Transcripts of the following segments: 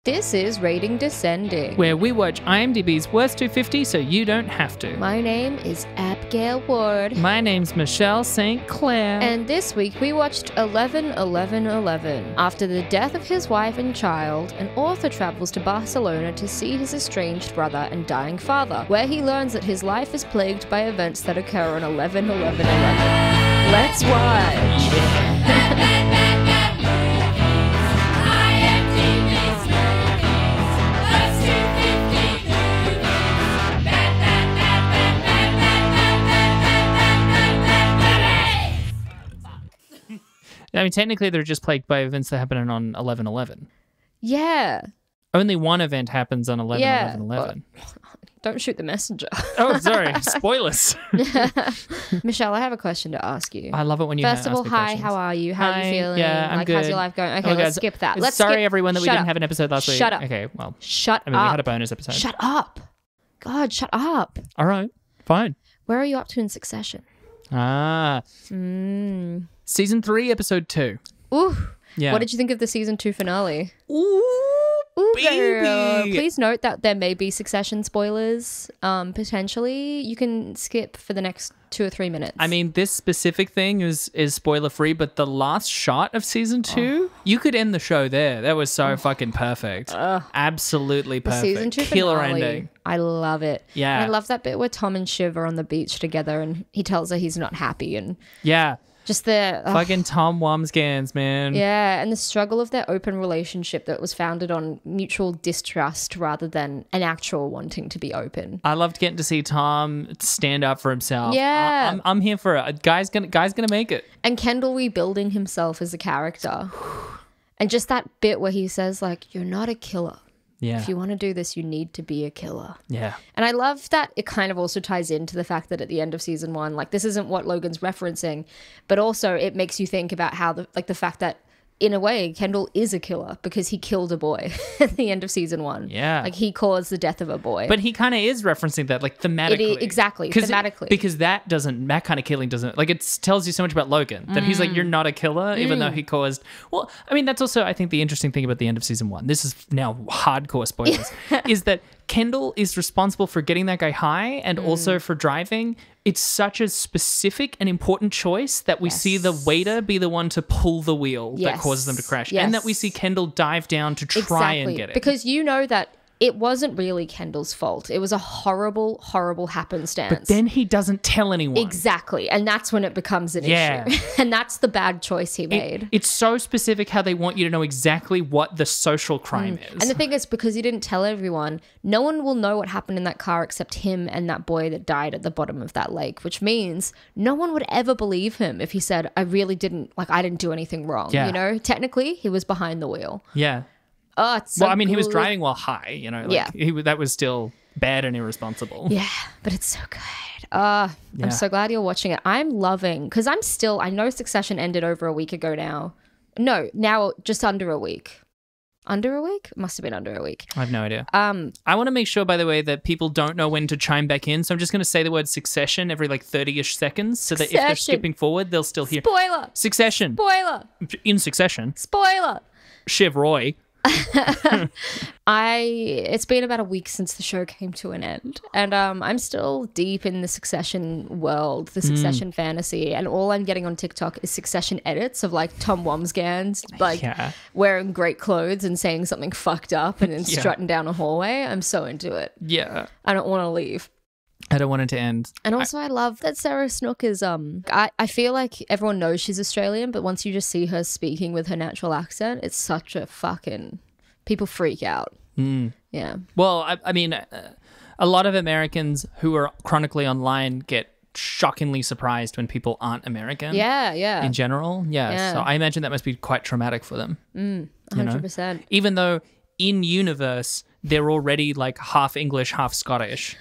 This is Rating Descending, where we watch IMDb's Worst 250 so you don't have to. My name is Abigail Ward. My name's Michelle St. Clair. And this week we watched 11-11-11. After the death of his wife and child, an author travels to Barcelona to see his estranged brother and dying father, where he learns that his life is plagued by events that occur on 11-11-11. Let's watch! I mean, technically, they're just plagued by events that happen on 11/11. Yeah. Only one event happens on 11/11/11. Yeah, don't shoot the messenger. Oh, sorry. Spoilers. Michelle, I have a question to ask you. I love it when you First of all, ask me hi, questions. how are you? How are you feeling? Yeah, I'm good. How's your life going? Okay, let's skip that. Sorry, everyone, that we didn't have an episode last week. Shut up. Okay, well. Shut up. We had a bonus episode. Shut up. God, shut up. All right, fine. Where are you up to in Succession? Season 3, episode 2. Ooh. Yeah. What did you think of the season 2 finale? Ooh, Girl. baby. Please note that there may be Succession spoilers. Potentially, you can skip for the next 2 or 3 minutes. I mean, this specific thing is spoiler free, but the last shot of season 2, you could end the show there. That was so fucking perfect. Absolutely perfect. The season 2 Killer finale, ending. I love it. Yeah. And I love that bit where Tom and Shiv are on the beach together and he tells her he's not happy and Yeah. just the Fucking Tom Wamsgans, man. yeah, and the struggle of their open relationship that was founded on mutual distrust rather than an actual wanting to be open. I loved getting to see Tom stand up for himself. Yeah. I'm here for it. Guy's gonna make it. And Kendall rebuilding himself as a character. And just that bit where he says, like, you're not a killer. Yeah. If you want to do this, you need to be a killer. Yeah. And I love that it kind of also ties into the fact that at the end of season 1, like, this isn't what Logan's referencing, but also it makes you think about how the fact that in a way Kendall is a killer because he killed a boy at the end of season 1. Yeah. Like, he caused the death of a boy. But he kind of is referencing that, like, thematically. Exactly, thematically. Because that kind of killing doesn't, like, it tells you so much about Logan, that he's like, you're not a killer, even though he caused, well, I mean, that's also, I think, the interesting thing about the end of season 1, this is now hardcore spoilers, is that Kendall is responsible for getting that guy high and also for driving. It's such a specific and important choice that we see the waiter be the one to pull the wheel that causes them to crash. And that we see Kendall dive down to try and get it. Because you know that it wasn't really Kendall's fault. It was a horrible, horrible happenstance. But then he doesn't tell anyone. Exactly. And that's when it becomes an issue. And that's the bad choice he made. It's so specific how they want you to know exactly what the social crime is. And the thing is, because he didn't tell everyone, no one will know what happened in that car except him and that boy that died at the bottom of that lake, which means no one would ever believe him if he said, I didn't do anything wrong. Yeah. You know, technically he was behind the wheel. Yeah. Oh, it's so well, I mean, he was good. driving while high, you know. Like, that was still bad and irresponsible. Yeah, but it's so good. I'm so glad you're watching it. I'm loving, because I know Succession ended over a week ago now. No, now just under a week. Under a week? Must have been under a week. I have no idea. I want to make sure, by the way, that people don't know when to chime back in. So I'm just going to say the word Succession every like 30-ish seconds so that if they're skipping forward, they'll still hear. Spoiler. Succession. Spoiler. In Succession. Spoiler. Shiv Roy. It's been about a week since the show came to an end, and I'm still deep in the Succession world, the Succession fantasy, and all I'm getting on TikTok is Succession edits of like Tom Wamsgans like wearing great clothes and saying something fucked up and then strutting down a hallway. I'm so into it. Yeah. I don't want to leave. I don't want it to end. And also I love that Sarah Snook is I feel like everyone knows she's Australian, but once you just see her speaking with her natural accent, it's such a fucking, people freak out. Yeah. Well, I mean, a lot of Americans who are chronically online get shockingly surprised when people aren't American. Yeah. In general. Yeah. So I imagine that must be quite traumatic for them. 100%. Even though in universe, they're already like half English, half Scottish.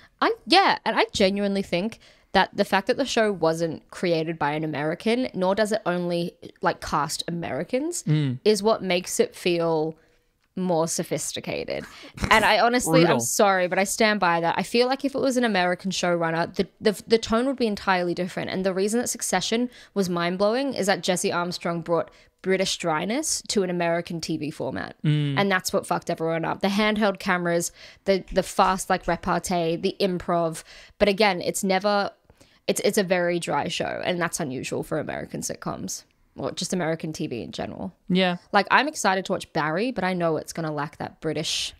And I genuinely think that the fact that the show wasn't created by an American, nor does it only like cast Americans, is what makes it feel more sophisticated. And I honestly, Brutal. I'm sorry, but I stand by that. I feel like if it was an American showrunner, the tone would be entirely different. And the reason that Succession was mind-blowing is that Jesse Armstrong brought British dryness to an American TV format. And that's what fucked everyone up. The handheld cameras, the fast like repartee, the improv. But again, it's a very dry show, and that's unusual for American sitcoms. Or just American TV in general. Yeah. Like, I'm excited to watch Barry, but I know it's going to lack that British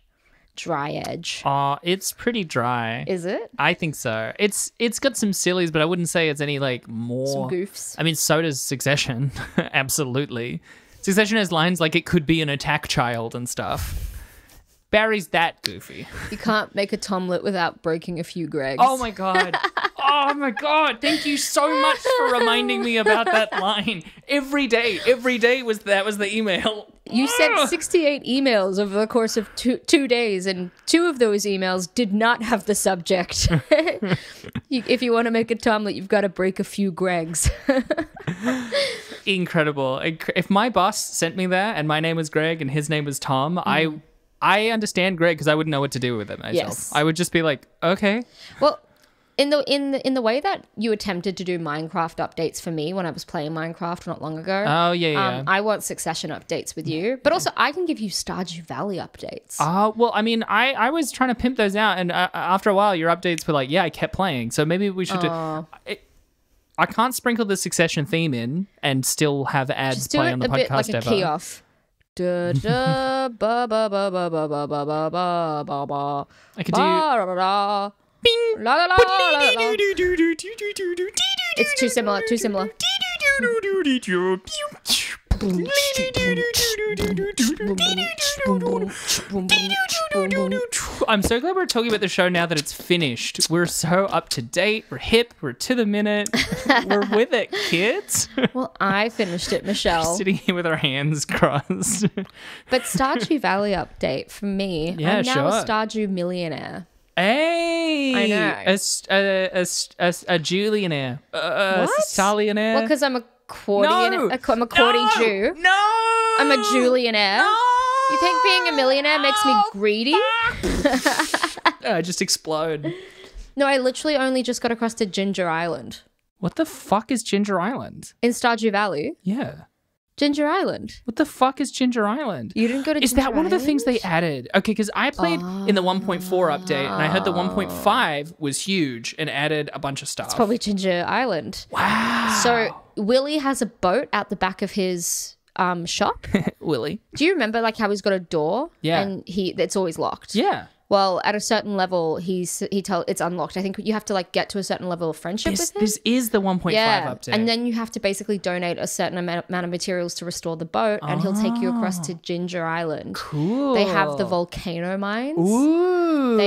dry edge. It's pretty dry. Is it? I think so. It's got some sillies, but I wouldn't say it's any like more. Some goofs. I mean, so does Succession. Absolutely. Succession has lines like it could be an attack child and stuff. Barry's that goofy. You can't make a tomlet without breaking a few Gregs. Oh my God. Oh my God. Thank you so much for reminding me about that line. Every day was the email. You sent 68 emails over the course of two days, and 2 of those emails did not have the subject. If you want to make a tomlet, you've got to break a few Gregs. Incredible. If my boss sent me that and my name was Greg and his name was Tom, I understand Greg because I wouldn't know what to do with it myself. Yes. I would just be like, okay. Well, in the way that you attempted to do Minecraft updates for me when I was playing Minecraft not long ago. Oh, yeah. I want Succession updates with you, but also I can give you Stardew Valley updates. Well, I mean, I was trying to pimp those out, and after a while, your updates were like, yeah, I kept playing. So maybe we should do... I can't sprinkle the Succession theme in and still have ads Just do play it on the a podcast bit like a ever. key off. Da da ba ba ba ba ba ba ba ba ba ba ba. I could do... La Bing! la la la la. It's too similar. Too similar. I'm so glad we're talking about the show now that it's finished. We're so up to date. We're hip. We're to the minute. We're with it, kids. Well, I finished it, Michelle. Sitting here with our hands crossed. But Stardew Valley update for me. Yeah, I'm now a sure. Stardew millionaire. Hey, I know. a Julionaire, a What? Stalionaire. Well, because I'm a accordion. No! I'm a cordy Jew. No, I'm a Julionaire. No! You think being a millionaire makes me greedy? Just explode. No, I literally only just got across to Ginger Island What the fuck is Ginger Island? in Stardew Valley. Yeah. Ginger Island. What the fuck is Ginger Island? You didn't go to Is Ginger that one of the things they Island? added? Okay, because I played in the 1.4 update, and I heard the 1.5 was huge and added a bunch of stuff. It's probably Ginger Island. Wow. So Willie has a boat out the back of his shop. Willie. Do you remember like how he's got a door? Yeah. And it's always locked. Yeah. Well, at a certain level, it's unlocked. I think you have to like get to a certain level of friendship with him. This is the 1.5 update. And then you have to basically donate a certain amount of materials to restore the boat, and he'll take you across to Ginger Island. Cool. They have the volcano mines. Ooh.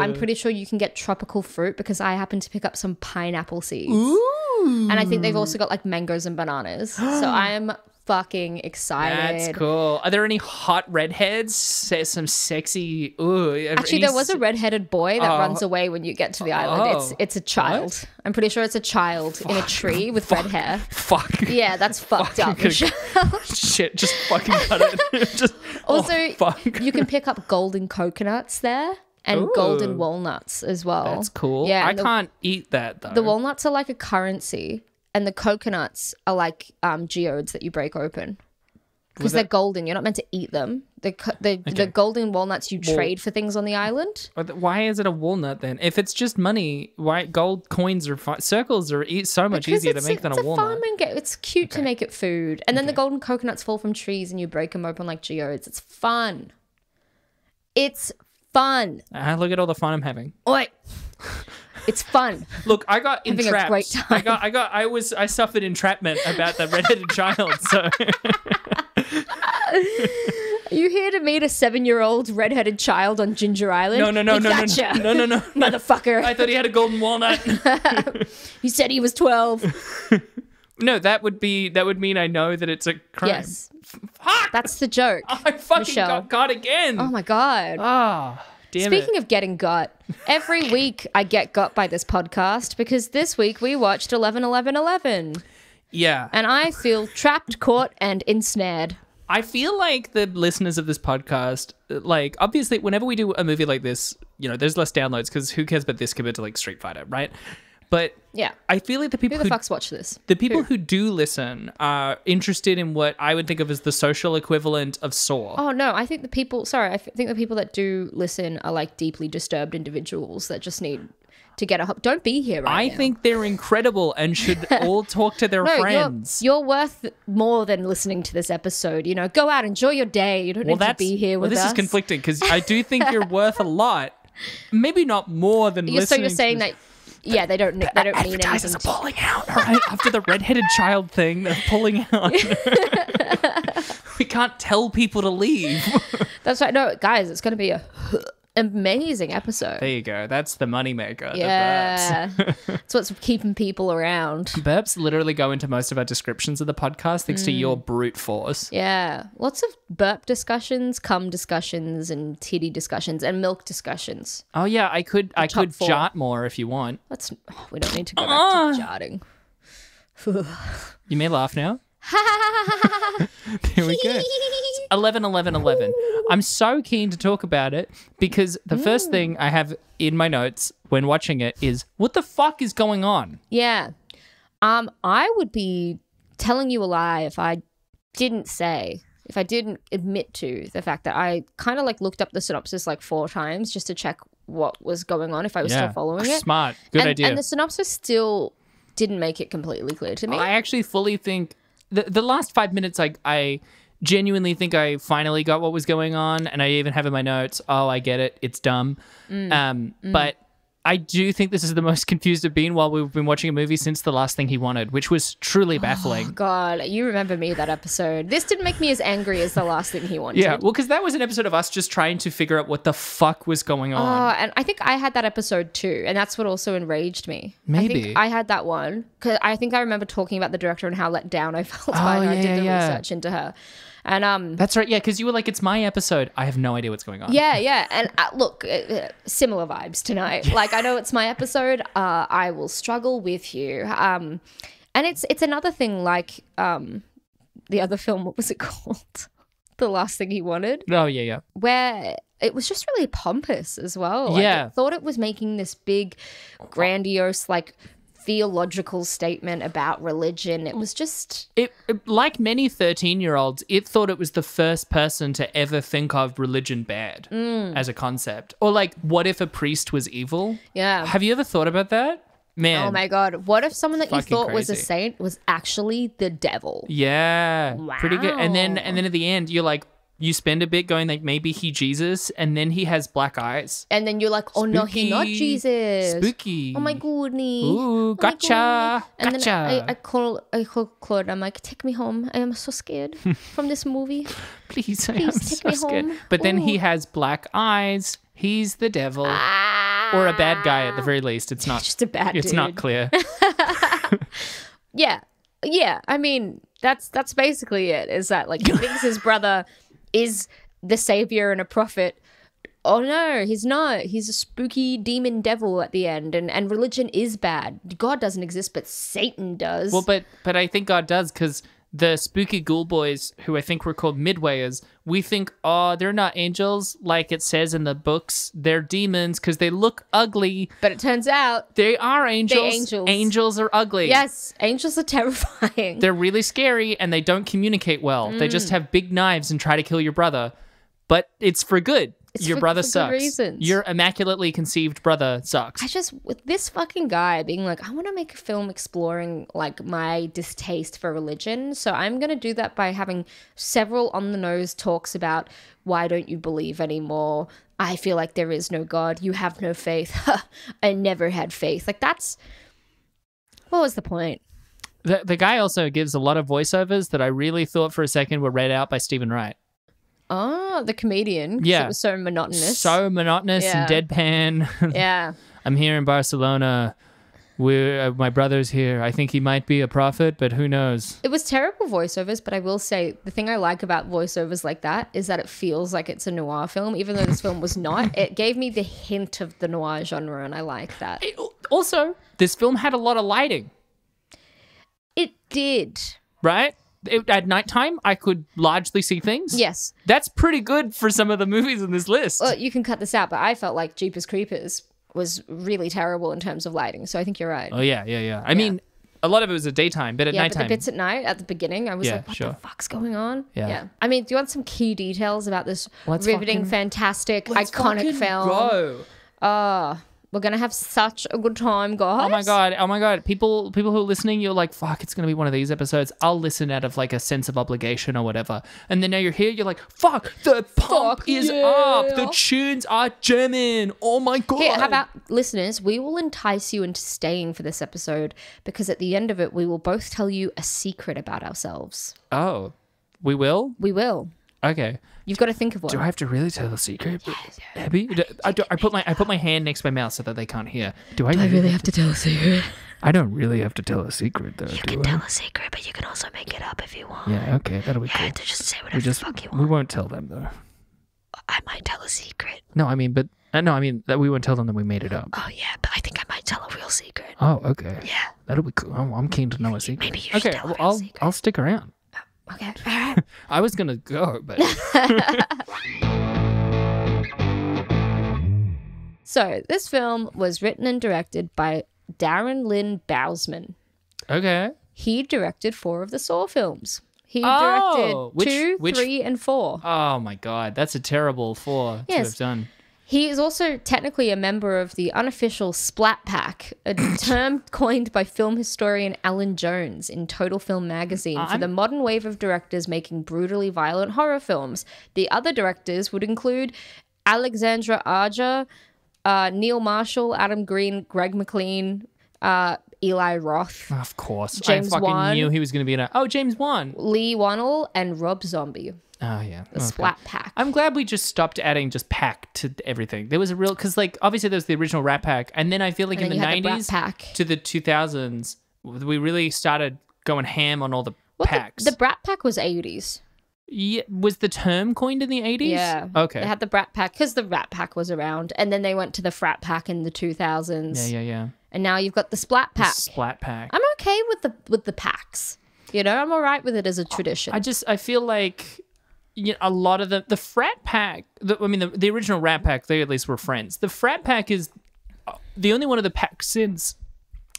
I'm pretty sure you can get tropical fruit because I happen to pick up some pineapple seeds. Ooh. And I think they've also got like mangoes and bananas. So I am fucking excited. That's cool. Are there any hot redheads? Say some sexy. Ooh. Actually, there was a redheaded boy that runs away when you get to the island. It's a child. What? I'm pretty sure it's a child in a tree with red hair. Fuck. Yeah, that's fucked up, Michelle. Shit, just fucking cut it. Just, Also, fuck. you can pick up golden coconuts there and Ooh. golden walnuts as well. That's cool. Yeah, I and can't eat that though. the walnuts are like a currency, and the coconuts are like geodes that you break open because they're golden. You're not meant to eat them. The golden walnuts you trade for things on the island. Why is it a walnut then? If it's just money, why gold coins are circles are so much easier to make than a walnut. It's cute to make it food, and then the golden coconuts fall from trees, and you break them open like geodes. It's fun. It's fun. Look at all the fun I'm having. Oi. It's fun. Look, I got Having a entrapped. great time. I suffered entrapment about the redheaded child. So Are you here to meet a 7-year-old redheaded child on Ginger Island? No, Gotcha. no. Motherfucker. I thought he had a golden walnut. You said he was 12. No, that would mean I know that it's a crime. Yes. Fuck! That's the joke. I fucking Michelle. got caught again. Oh my God. Damn Speaking of getting got, every week I get got by this podcast because this week we watched 11-11-11. Yeah. And I feel trapped, caught, and ensnared. I feel like the listeners of this podcast, like, obviously, whenever we do a movie like this, you know, there's less downloads because who cares about this compared to, like, Street Fighter, right? But Yeah. I feel like the people Who the fucks watch this? the people who do listen are interested in what I would think of as the social equivalent of Saw. Oh, no. I think the people that do listen are like deeply disturbed individuals that just need to get a... Don't be here right now. I think they're incredible and should all talk to their friends. You're worth more than listening to this episode. You know, go out, enjoy your day. You don't need to be here with us. This is conflicting because I do think you're worth a lot. Maybe not more than listening. So you're saying that... Yeah, they don't mean anything. Advertisers are pulling out, all right? After the redheaded child thing, they're pulling out. We can't tell people to leave. That's right. No, guys, it's going to be a amazing episode. There you go. That's the moneymaker. Yeah. It's what's keeping people around. Burps literally go into most of our descriptions of the podcast thanks to your brute force. Yeah. Lots of burp discussions, cum discussions, and titty discussions, and milk discussions. Oh, yeah. I could four. jart more if you want. We don't need to go back to jarting. You may laugh now. There we go. 11, 11, 11. I'm so keen to talk about it because the first thing I have in my notes when watching it is, what the fuck is going on? Yeah. I would be telling you a lie if I didn't admit to the fact that I kind of like looked up the synopsis like 4 times just to check what was going on if I was still following it. Smart. Good idea. And the synopsis still didn't make it completely clear to me. I actually fully think the last 5 minutes I genuinely think I finally got what was going on, and I even have in my notes, oh, I get it, it's dumb. But I do think this is the most confused I've been while we've been watching a movie since The Last Thing He Wanted, which was truly baffling. Oh, God, you remember me that episode. This didn't make me as angry as The Last Thing He Wanted. Yeah, well, because that was an episode of us just trying to figure out what the fuck was going on. Oh, and I think I had that episode too, and that's what also enraged me. Maybe. I think I had that one, because I think I remember talking about the director and how let down I felt by her. I did the research into her. And that's right, yeah, because you were like, it's my episode. I have no idea what's going on. Yeah. And look, similar vibes tonight. Like, I know it's my episode. I will struggle with you. And it's another thing like the other film, what was it called? The Last Thing He Wanted. Oh, yeah. Where it was just really pompous as well. Like, I thought it was making this big, grandiose, like, theological statement about religion. It was just... It like many 13-year-olds, it thought it was the first person to ever think of religion bad as a concept. Or like, what if a priest was evil? Yeah. Have you ever thought about that? Man. Oh my God. What if someone that you thought was a crazy. saint was actually the devil? Yeah. Wow. Pretty good. And then at the end, you're like, you spend a bit going like, maybe he Jesus, and then he has black eyes. And then you're like, oh, no, he not Jesus. Spooky. Oh my goodness. Ooh, gotcha. And gotcha. then I call Claude. I'm like, take me home. I am so scared from this movie. Please, I am take so me scared. home. But then he has black eyes. He's the devil. Or a bad guy at the very least. It's not just a bad dude. It's not clear. Yeah. I mean, that's basically it. Is that like he thinks his brother is the savior and a prophet. Oh no, he's not. He's a spooky demon devil at the end, and religion is bad. God doesn't exist, but Satan does. Well, but I think God does, because the spooky ghoul boys, who I think were called Midwayers, we think, oh, they're not angels like it says in the books. They're demons because they look ugly. But it turns out they are angels. They're angels. Angels are ugly. Yes, angels are terrifying. They're really scary and they don't communicate well. They just have big knives and try to kill your brother. But it's for good. Your brother sucks. Good reasons. Your immaculately conceived brother sucks. With this fucking guy being like, I want to make a film exploring like my distaste for religion. So I'm going to do that by having several on the nose talks about why don't you believe anymore? I feel like there is no God. You have no faith. I never had faith. Like what was the point? The guy also gives a lot of voiceovers that I really thought for a second were read out by Stephen Wright. Oh, the comedian. Yeah. It was so monotonous. So monotonous and deadpan. Yeah. I'm here in Barcelona. My brother's here. I think he might be a prophet, but who knows? It was terrible voiceovers, but I will say the thing I like about voiceovers like that is that it feels like it's a noir film, even though this film was not. It gave me the hint of the noir genre, and I like that. Also, this film had a lot of lighting. It did. Right? At nighttime, I could largely see things. Yes. That's pretty good for some of the movies in this list. Well, you can cut this out, but I felt like Jeepers Creepers was really terrible in terms of lighting. So I think you're right. Oh, yeah. I mean, a lot of it was at daytime, but at nighttime. But the bits at night, at the beginning, I was like, what the fuck's going on? Yeah. I mean, do you want some key details about this riveting, fantastic, let's iconic film? Go. We're going to have such a good time, guys. Oh my God. People who are listening, you're like, fuck, it's going to be one of these episodes. I'll listen out of like a sense of obligation or whatever. And then now you're here, you're like, fuck, the pump is up. The tunes are jamming. Oh my God. Here, how about listeners, we will entice you into staying for this episode because at the end of it, we will both tell you a secret about ourselves. Oh, we will? We will. Okay. You've got to think of one. Do I have to really tell a secret? Yes. Abby? I put my hand next to my mouth so that they can't hear. Do I really have to tell a secret? I don't really have to tell a secret, though. You can tell a secret, but you can also make it up if you want. Yeah, okay, that'll be cool. To just say whatever the fuck you want. We won't tell them, though. I might tell a secret. No, I mean that we won't tell them that we made it up. Oh yeah, but I think I might tell a real secret. Oh, okay. Yeah, that'll be cool. I'm keen to know a secret. Maybe you should tell a real secret. I'll stick around. Okay, all right. I was gonna go, but So this film was written and directed by Darren Lynn Bousman. Okay. He directed 4 of the Saw films. He directed 2, 3, and 4. Oh my God, that's a terrible 4 to have done. He is also technically a member of the unofficial Splat Pack, a term coined by film historian Alan Jones in Total Film magazine for the modern wave of directors making brutally violent horror films. The other directors would include Alexandra Aja, Neil Marshall, Adam Green, Greg McLean, Eli Roth. Of course. James I fucking Wan, knew he was going to be in it. Oh, James Wan. Lee Wannell, and Rob Zombie. Oh, yeah. The Splat Pack. I'm glad we just stopped adding just pack to everything. There was a real... Because, like, obviously there was the original Rat Pack. And then I feel like in the 90s to the 2000s, we really started going ham on all the packs. The Brat Pack was 80s. Yeah, was the term coined in the 80s? Yeah. Okay. They had the Brat Pack because the Rat Pack was around. And then they went to the Frat Pack in the 2000s. Yeah. And now you've got the Splat Pack. The Splat Pack. I'm okay with the packs. You know, I'm all right with it as a tradition. I feel like... a lot of the Frat Pack, the original Rat Pack, they at least were friends. The Frat Pack is the only one of the packs since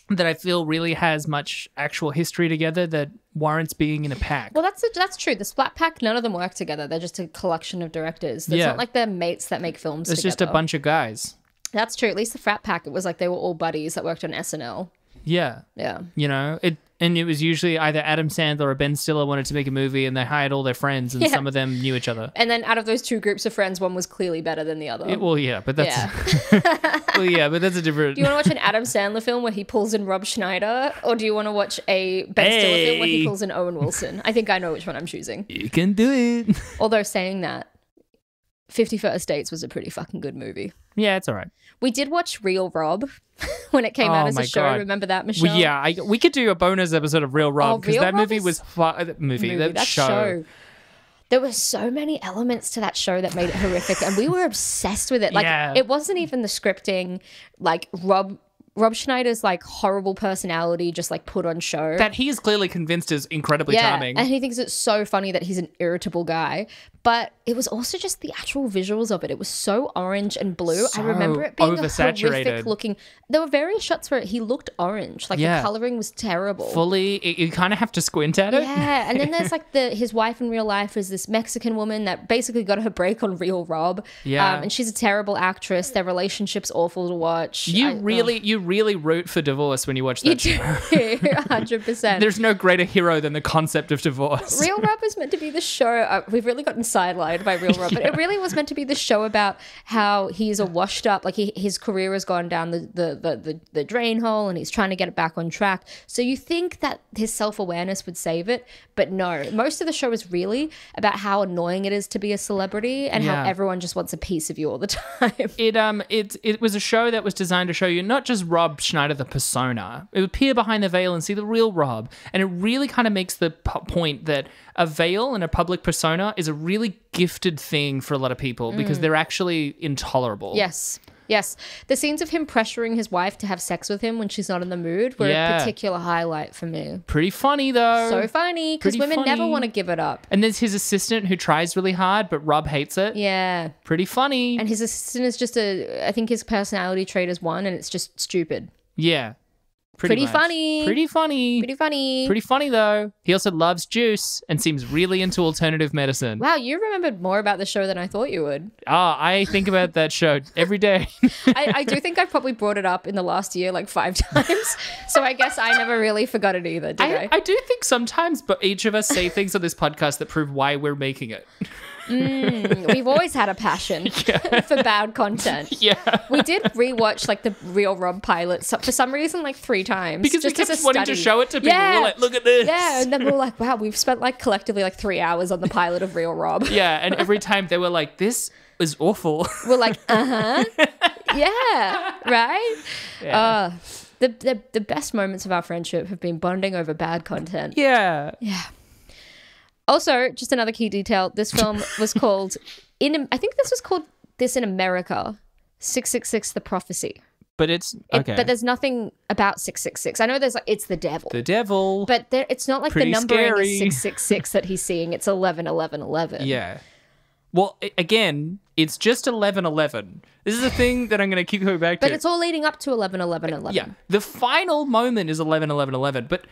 that I feel really has much actual history together that warrants being in a pack. Well, that's true. The Splat Pack, none of them work together. They're just a collection of directors. It's not like they're mates that make films It's together. just a bunch of guys. That's true. At least the Frat Pack, it was like they were all buddies that worked on SNL. Yeah. Yeah. You know, and it was usually either Adam Sandler or Ben Stiller wanted to make a movie and they hired all their friends and some of them knew each other. And then out of those 2 groups of friends, one was clearly better than the other. But that's but that's a different... Do you want to watch an Adam Sandler film where he pulls in Rob Schneider, or do you want to watch a Ben Stiller film where he pulls in Owen Wilson? I think I know which one I'm choosing. You can do it. Although saying that, 50 First Dates was a pretty fucking good movie. Yeah, it's all right. We did watch Real Rob when it came out as a show. God. Remember that, Michelle? Well, yeah, we could do a bonus episode of Real Rob because that movie was that show. There were so many elements to that show that made it horrific, and we were obsessed with it. Like, it wasn't even the scripting. Like Rob Schneider's like horrible personality just like put on show. That he is clearly convinced is incredibly charming. And he thinks it's so funny that he's an irritable guy. But it was also just the actual visuals of it. It was so orange and blue. I remember it being oversaturated. horrific looking. There were various shots where he looked orange. Like the coloring was terrible. Fully, you kind of have to squint at it. Yeah, and then there's like his wife in real life is this Mexican woman that basically got her break on Real Rob. Yeah. And she's a terrible actress. Their relationship's awful to watch. You really root for divorce when you watch that show. You do, 100%. There's no greater hero than the concept of divorce. Real Rob is meant to be the show. We've really gotten sidelined by Real Rob, but it really was meant to be the show about how he's a washed up, like his career has gone down the drain hole and he's trying to get it back on track. So you think that his self-awareness would save it, but no. Most of the show is really about how annoying it is to be a celebrity and how everyone just wants a piece of you all the time. It was a show that was designed to show you not just Rob Schneider, the persona. It would peer behind the veil and see the real Rob. And it really kind of makes the point that a veil and a public persona is a really gifted thing for a lot of people because they're actually intolerable. Yes. Yes. The scenes of him pressuring his wife to have sex with him when she's not in the mood were a particular highlight for me. Pretty funny, though. So funny, because women never want to give it up. And there's his assistant who tries really hard, but Rob hates it. Yeah. Pretty funny. And his assistant is just I think his personality trait is one, and it's just stupid. Yeah. Pretty funny. Pretty funny. Pretty funny. Pretty funny, though. He also loves juice and seems really into alternative medicine. Wow, you remembered more about the show than I thought you would. I think about that show every day. I do think I've probably brought it up in the last year like 5 times. So I guess I never really forgot it either, did I? I do think sometimes, but each of us say things on this podcast that prove why we're making it. We've always had a passion for bad content. Yeah. We did rewatch like the Real Rob pilot for some reason like 3 times. Because just we kept as a wanting study. to show it to people. Yeah. We're like, look at this. Yeah, and then we were like, wow, we've spent like collectively like 3 hours on the pilot of Real Rob. Yeah, and every time they were like, this is awful. We're like, yeah, right? Yeah. The best moments of our friendship have been bonding over bad content. Yeah. Yeah. Also, just another key detail, this film was called, I think this was called this in America, 666 The Prophecy. But it's, okay. But there's nothing about 666. I know there's like, it's the devil. The devil. But it's not like Pretty the numbering scary. is 666 that he's seeing. It's 11, 11, 11. Yeah. Well, again, it's just 11:11. This is a thing that I'm going to keep going back to. But it's all leading up to 11, 11, 11. Yeah. The final moment is 11:11:11. But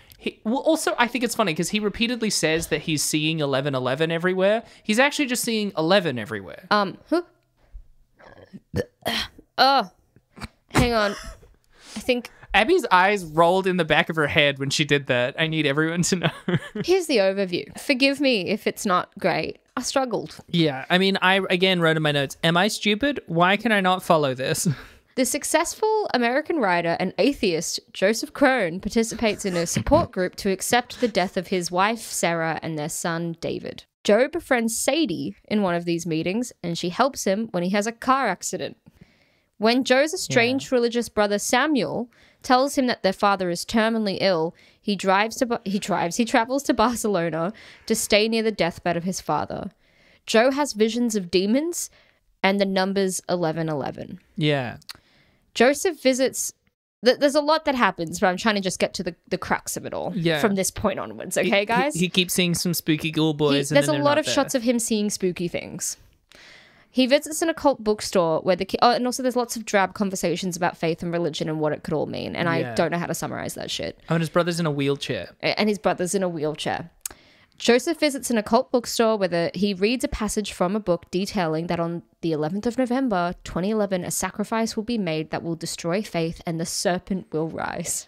also, I think it's funny because he repeatedly says that he's seeing 11:11 everywhere. He's actually just seeing 11 everywhere. Oh, hang on. I think Abby's eyes rolled in the back of her head when she did that. I need everyone to know. here's the overview. Forgive me if it's not great. I struggled. Yeah. I mean, I, again, wrote in my notes, am I stupid? Why can I not follow this? The successful American writer and atheist Joseph Crone participates in a support group to accept the death of his wife, Sarah, and their son, David. Joe befriends Sadie in one of these meetings, and she helps him when he has a car accident. When Joe's estranged religious brother, Samuel, tells him that their father is terminally ill, he travels to Barcelona to stay near the deathbed of his father. Joe has visions of demons and the numbers 1111. Yeah. Joseph visits... There's a lot that happens, but I'm trying to just get to the crux of it all from this point onwards, okay, guys? He keeps seeing some spooky ghoul boys. There's a lot of shots of him seeing spooky things. He visits an occult bookstore where and also there's lots of drab conversations about faith and religion and what it could all mean. And I don't know how to summarize that shit. Oh, and his brother's in a wheelchair. And his brother's in a wheelchair. Joseph visits an occult bookstore where he reads a passage from a book detailing that on the 11th of November, 2011, a sacrifice will be made that will destroy faith and the serpent will rise.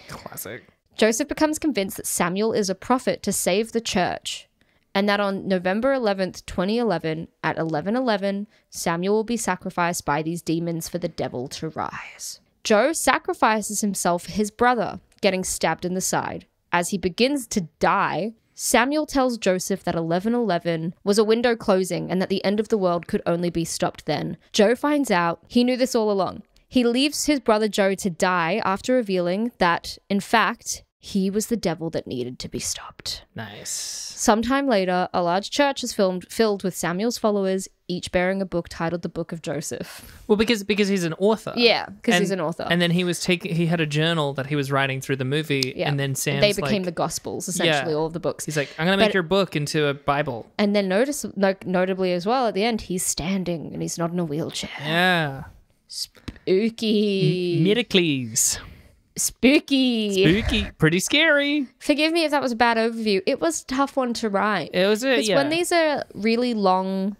Classic. Joseph becomes convinced that Samuel is a prophet to save the church, and that on November 11th, 2011, at 11:11, Samuel will be sacrificed by these demons for the devil to rise. Joe sacrifices himself for his brother, getting stabbed in the side. As he begins to die, Samuel tells Joseph that 11:11 was a window closing and that the end of the world could only be stopped then. Joe finds out he knew this all along. He leaves his brother Joe to die after revealing that, in fact, he was the devil that needed to be stopped. Nice. Sometime later, a large church is filled with Samuel's followers, each bearing a book titled The Book of Joseph. Well, because he's an author. Yeah, because he's an author. And then he had a journal that he was writing through the movie, and then Sam's became the Gospels, essentially, all of the books. He's like, I'm going to make your book into a Bible. And then notably as well, at the end, he's standing and he's not in a wheelchair. Yeah. Spooky. Miracles. Spooky. Pretty scary. Forgive me if that was a bad overview. It was a tough one to write. It was when these are really long,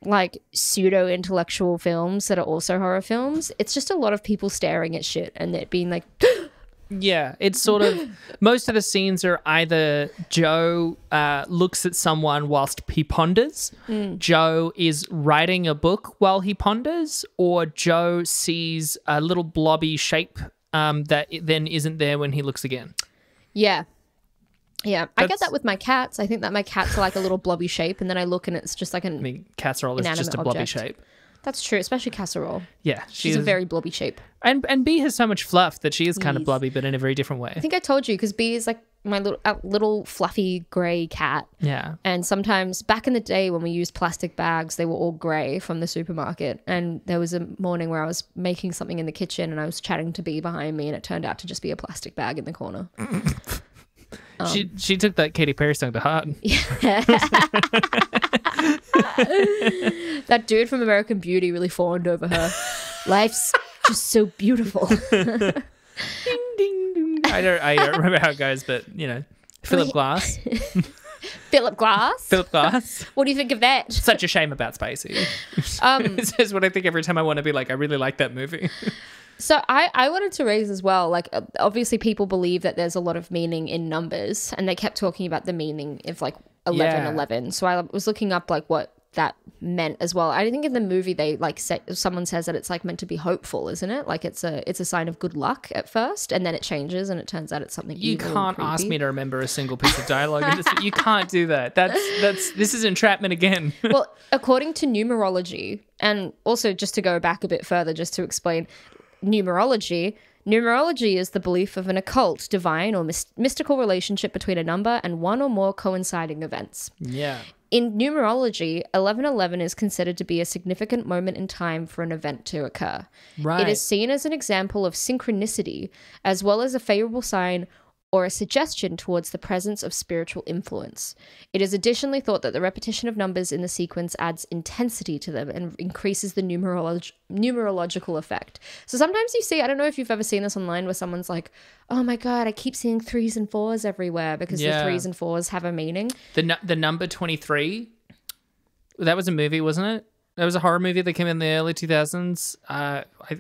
like pseudo-intellectual films that are also horror films, it's just a lot of people staring at shit and it being like... Yeah, it's sort of... most of the scenes are either Joe looks at someone whilst he ponders, Joe is writing a book while he ponders, or Joe sees a little blobby shape that then isn't there when he looks again. Yeah. I get that with my cats. I think that my cats are like a little blobby shape, and then I look and it's just like casserole is just a blobby shape. That's true, especially casserole. Yeah. She's a very blobby shape. And Bea has so much fluff that she is kind of blobby, but in a very different way. I think I told you, because Bea is like my little fluffy grey cat. Yeah. And sometimes back in the day when we used plastic bags, they were all grey from the supermarket. And there was a morning where I was making something in the kitchen and I was chatting to Bee behind me, and it turned out to just be a plastic bag in the corner. She took that Katy Perry song to heart. That dude from American Beauty really fawned over her. Life's just so beautiful. Ding, ding, ding. I don't remember how it goes, but, you know, Philip Glass. Philip Glass? Philip Glass. What do you think of that? Such a shame about Spacey. This is what I think every time I want to be like, I really like that movie. So I wanted to raise as well, like, obviously people believe that there's a lot of meaning in numbers, and they kept talking about the meaning of like 1111. So I was looking up like what that meant as well. I think in the movie they like someone says that it's like meant to be hopeful, isn't it? Like it's a sign of good luck at first, and then it changes and it turns out it's something you evil can't and ask me to remember a single piece of dialogue in this. You can't do that. This is entrapment again. Well, according to numerology, and also just to go back a bit further, just to explain numerology is the belief of an occult, divine, or mystical relationship between a number and one or more coinciding events. Yeah. In numerology, 1111 is considered to be a significant moment in time for an event to occur. Right. It is seen as an example of synchronicity, as well as a favorable sign or a suggestion towards the presence of spiritual influence. It is additionally thought that the repetition of numbers in the sequence adds intensity to them and increases the numerological effect. So sometimes you see, I don't know if you've ever seen this online, where someone's like, oh my God, I keep seeing 3s and 4s everywhere, because the 3s and 4s have a meaning. The number 23, that was a movie, wasn't it? That was a horror movie that came in the early 2000s.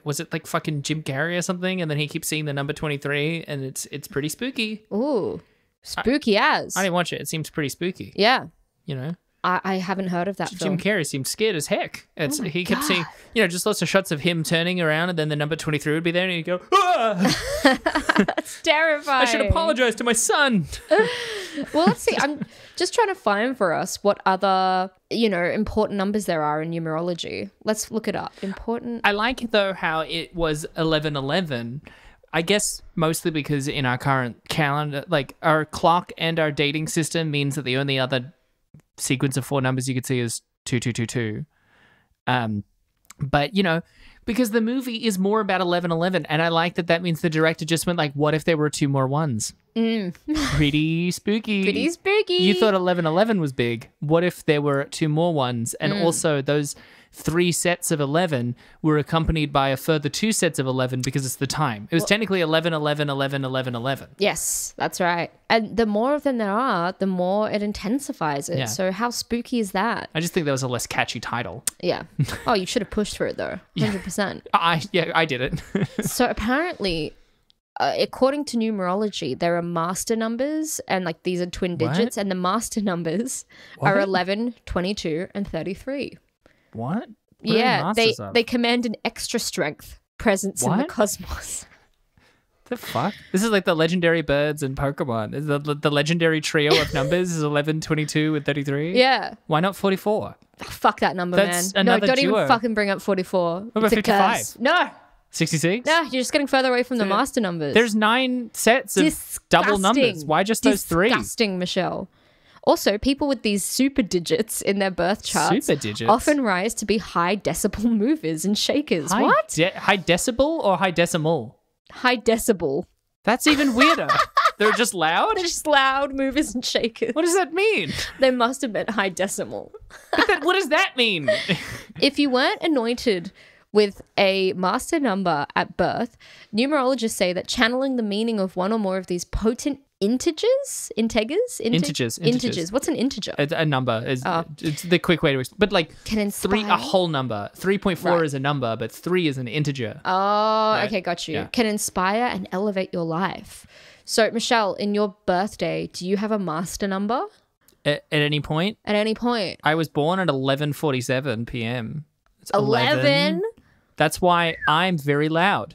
Was it like fucking Jim Carrey or something? And then he keeps seeing the number 23, and it's pretty spooky. Ooh, spooky as. I didn't watch it. It seems pretty spooky. Yeah. You know? I haven't heard of that film. Jim Carrey seemed scared as heck. He kept God. seeing, you know, just lots of shots of him turning around, and then the number 23 would be there, and he'd go, ah! That's terrifying. I should apologize to my son. Well, let's see. I'm just trying to find for us what other, you know, important numbers there are in numerology. Let's look it up. Important. I like, though, how it was 1111. I guess mostly because in our current calendar, like our clock and our dating system means that the only other sequence of 4 numbers you could see is 2222. But, you know, because the movie is more about 1111, and I like that means the director just went like, what if there were 2 more ones? Pretty spooky. Pretty spooky. You thought 1111 was big. What if there were 2 more ones? And also those 3 sets of 11 were accompanied by a further 2 sets of 11 because it's the time. It was technically 11, 11, 11, 11, 11. Yes, that's right. And the more of them there are, the more it intensifies it. Yeah. So how spooky is that? I just think that was a less catchy title. Yeah. Oh, you should have pushed for it though. 100%. I did it. So apparently, according to numerology, there are master numbers, and like these are twin digits, and the master numbers are 11, 22, and 33. What? Yeah, they command an extra strength presence in the cosmos. The fuck? This is like the legendary birds in Pokemon. The legendary trio of numbers is 11, 22, and 33? Yeah. Why not 44? Oh, fuck that number, That's man. No, another don't duo. even fucking bring up 44. What about It's a 55? curse. No. 66? No, you're just getting further away from the master numbers. There's 9 sets of double numbers. Why just those 3? Disgusting, Michelle. Also, people with these super digits in their birth charts often rise to be high decibel movers and shakers. What? High decibel or high decimal? High decibel. That's even weirder. They're just loud? They're just loud movers and shakers. What does that mean? They must have meant high decimal. What does that mean? If you weren't anointed with a master number at birth, numerologists say that channeling the meaning of one or more of these potent integers. What's an integer? A number. It's the quick way to explain. But like can inspire. A whole number. 3.4 is a number, but 3 is an integer. Oh, okay, got you. Yeah. Can inspire and elevate your life. So, Michelle, in your birthday, do you have a master number? At any point? At any point. I was born at 11:47 p.m. It's 11? That's why I'm very loud.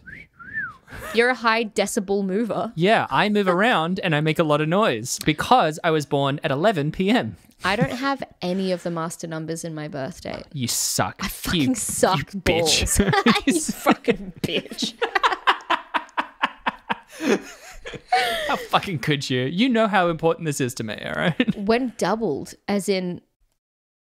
You're a high decibel mover. Yeah, I move around and I make a lot of noise because I was born at 11 p.m. I don't have any of the master numbers in my birthday. You suck. I fucking suck, you balls. Bitch. You fucking bitch. How fucking could you? You know how important this is to me, all right? When doubled, as in,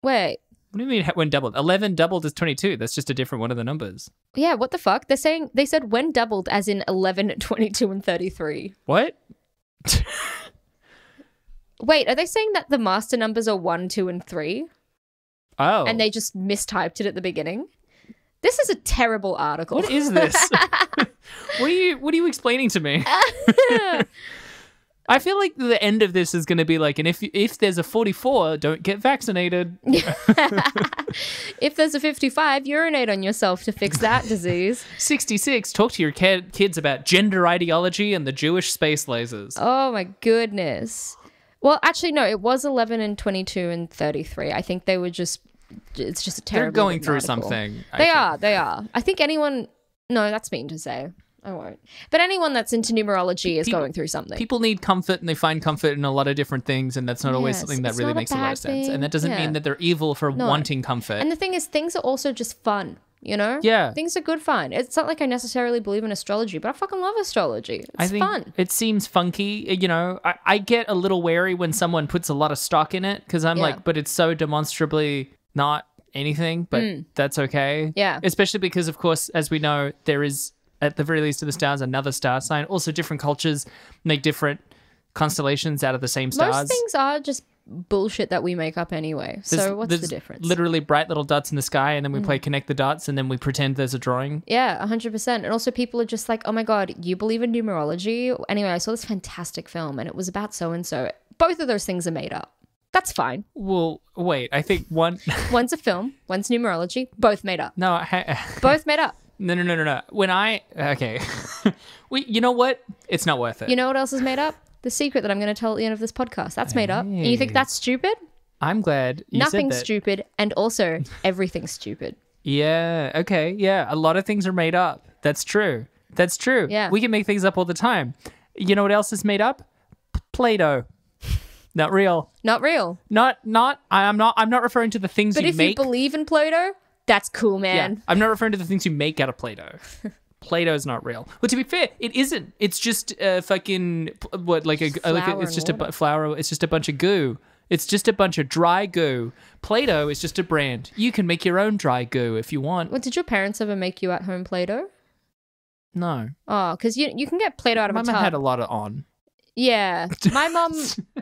wait, What do you mean when doubled? 11 doubled is 22. That's just a different one of the numbers. yeah, what the fuck? They said when doubled, as in 11, 22, and 33. What? Wait, are they saying that the master numbers are 1, 2, and 3? Oh. And they just mistyped it at the beginning? This is a terrible article. What is this? What are you explaining to me? I feel like the end of this is going to be like, and if there's a 44, don't get vaccinated. If there's a 55, urinate on yourself to fix that disease. 66, talk to your kids about gender ideology and the Jewish space lasers. Oh my goodness. Well, actually, no, it was 11 and 22 and 33. I think they were just, it's just a terrible They're going written through article. something. They are. I think anyone, no, that's mean to say. I won't. But anyone that's into numerology is going through something. People need comfort and they find comfort in a lot of different things, and that's not always Yes, something that it's really not a makes a lot of bad sense. thing. And that doesn't Yeah. mean that they're evil for wanting comfort. And the thing is, things are also just fun, you know? Yeah. Things are good fun. It's not like I necessarily believe in astrology, but I fucking love astrology. I It's think fun. it seems funky. You know, I get a little wary when someone puts a lot of stock in it because I'm Yeah. like, but it's so demonstrably not anything, but that's okay. Yeah. Especially because, of course, as we know, there is, at the very least of the stars, another star sign. Also, different cultures make different constellations out of the same stars. Most things are just bullshit that we make up anyway. So what's the There's difference? Literally bright little dots in the sky, and then we play connect the dots, and then we pretend there's a drawing. Yeah, 100%. And also people are just like, oh my God, you believe in numerology? Anyway, I saw this fantastic film and it was about so-and-so. Both of those things are made up. That's fine. Well, wait, I think one... One's a film, one's numerology, both made up. No, Both made up. No. When okay. You know what? It's not worth it. You know what else is made up? The secret that I'm going to tell at the end of this podcast. That's made up. And you think that's stupid? I'm glad you Nothing's said that. stupid. And also, everything's stupid. Yeah, okay, yeah. A lot of things are made up. That's true. That's true. Yeah. We can make things up all the time. You know what else is made up? Play-Doh. Not real. Not real. I'm not referring to the things But you if make. you believe in Play-Doh, that's cool, Yeah, man. I'm not referring to the things you make out of Play-Doh. Play-Doh's not real. Well, to be fair, it isn't. It's just fucking it's just a flour. It's just a bunch of goo. It's just a bunch of dry goo. Play-Doh is just a brand. You can make your own dry goo if you want. Well, did your parents ever make you at-home Play-Doh? No, Oh, because you can get Play-Doh out of my a mum tub. had a lot of on. Yeah, my mum,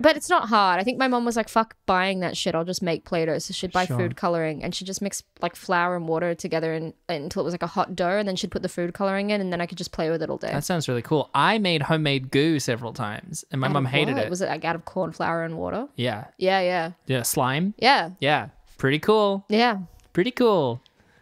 but it's not hard. I think my mum was like, fuck buying that shit, I'll just make Play-Doh. So she'd buy Sure. food coloring and she'd just mix like flour and water together until it was like a hot dough, and then she'd put the food coloring in, and then I could just play with it all day. That sounds really cool. I made homemade goo several times, and my mum hated it. Was it like out of corn flour and water? Yeah, Yeah. slime. Yeah. Yeah, pretty cool. Yeah. Pretty cool.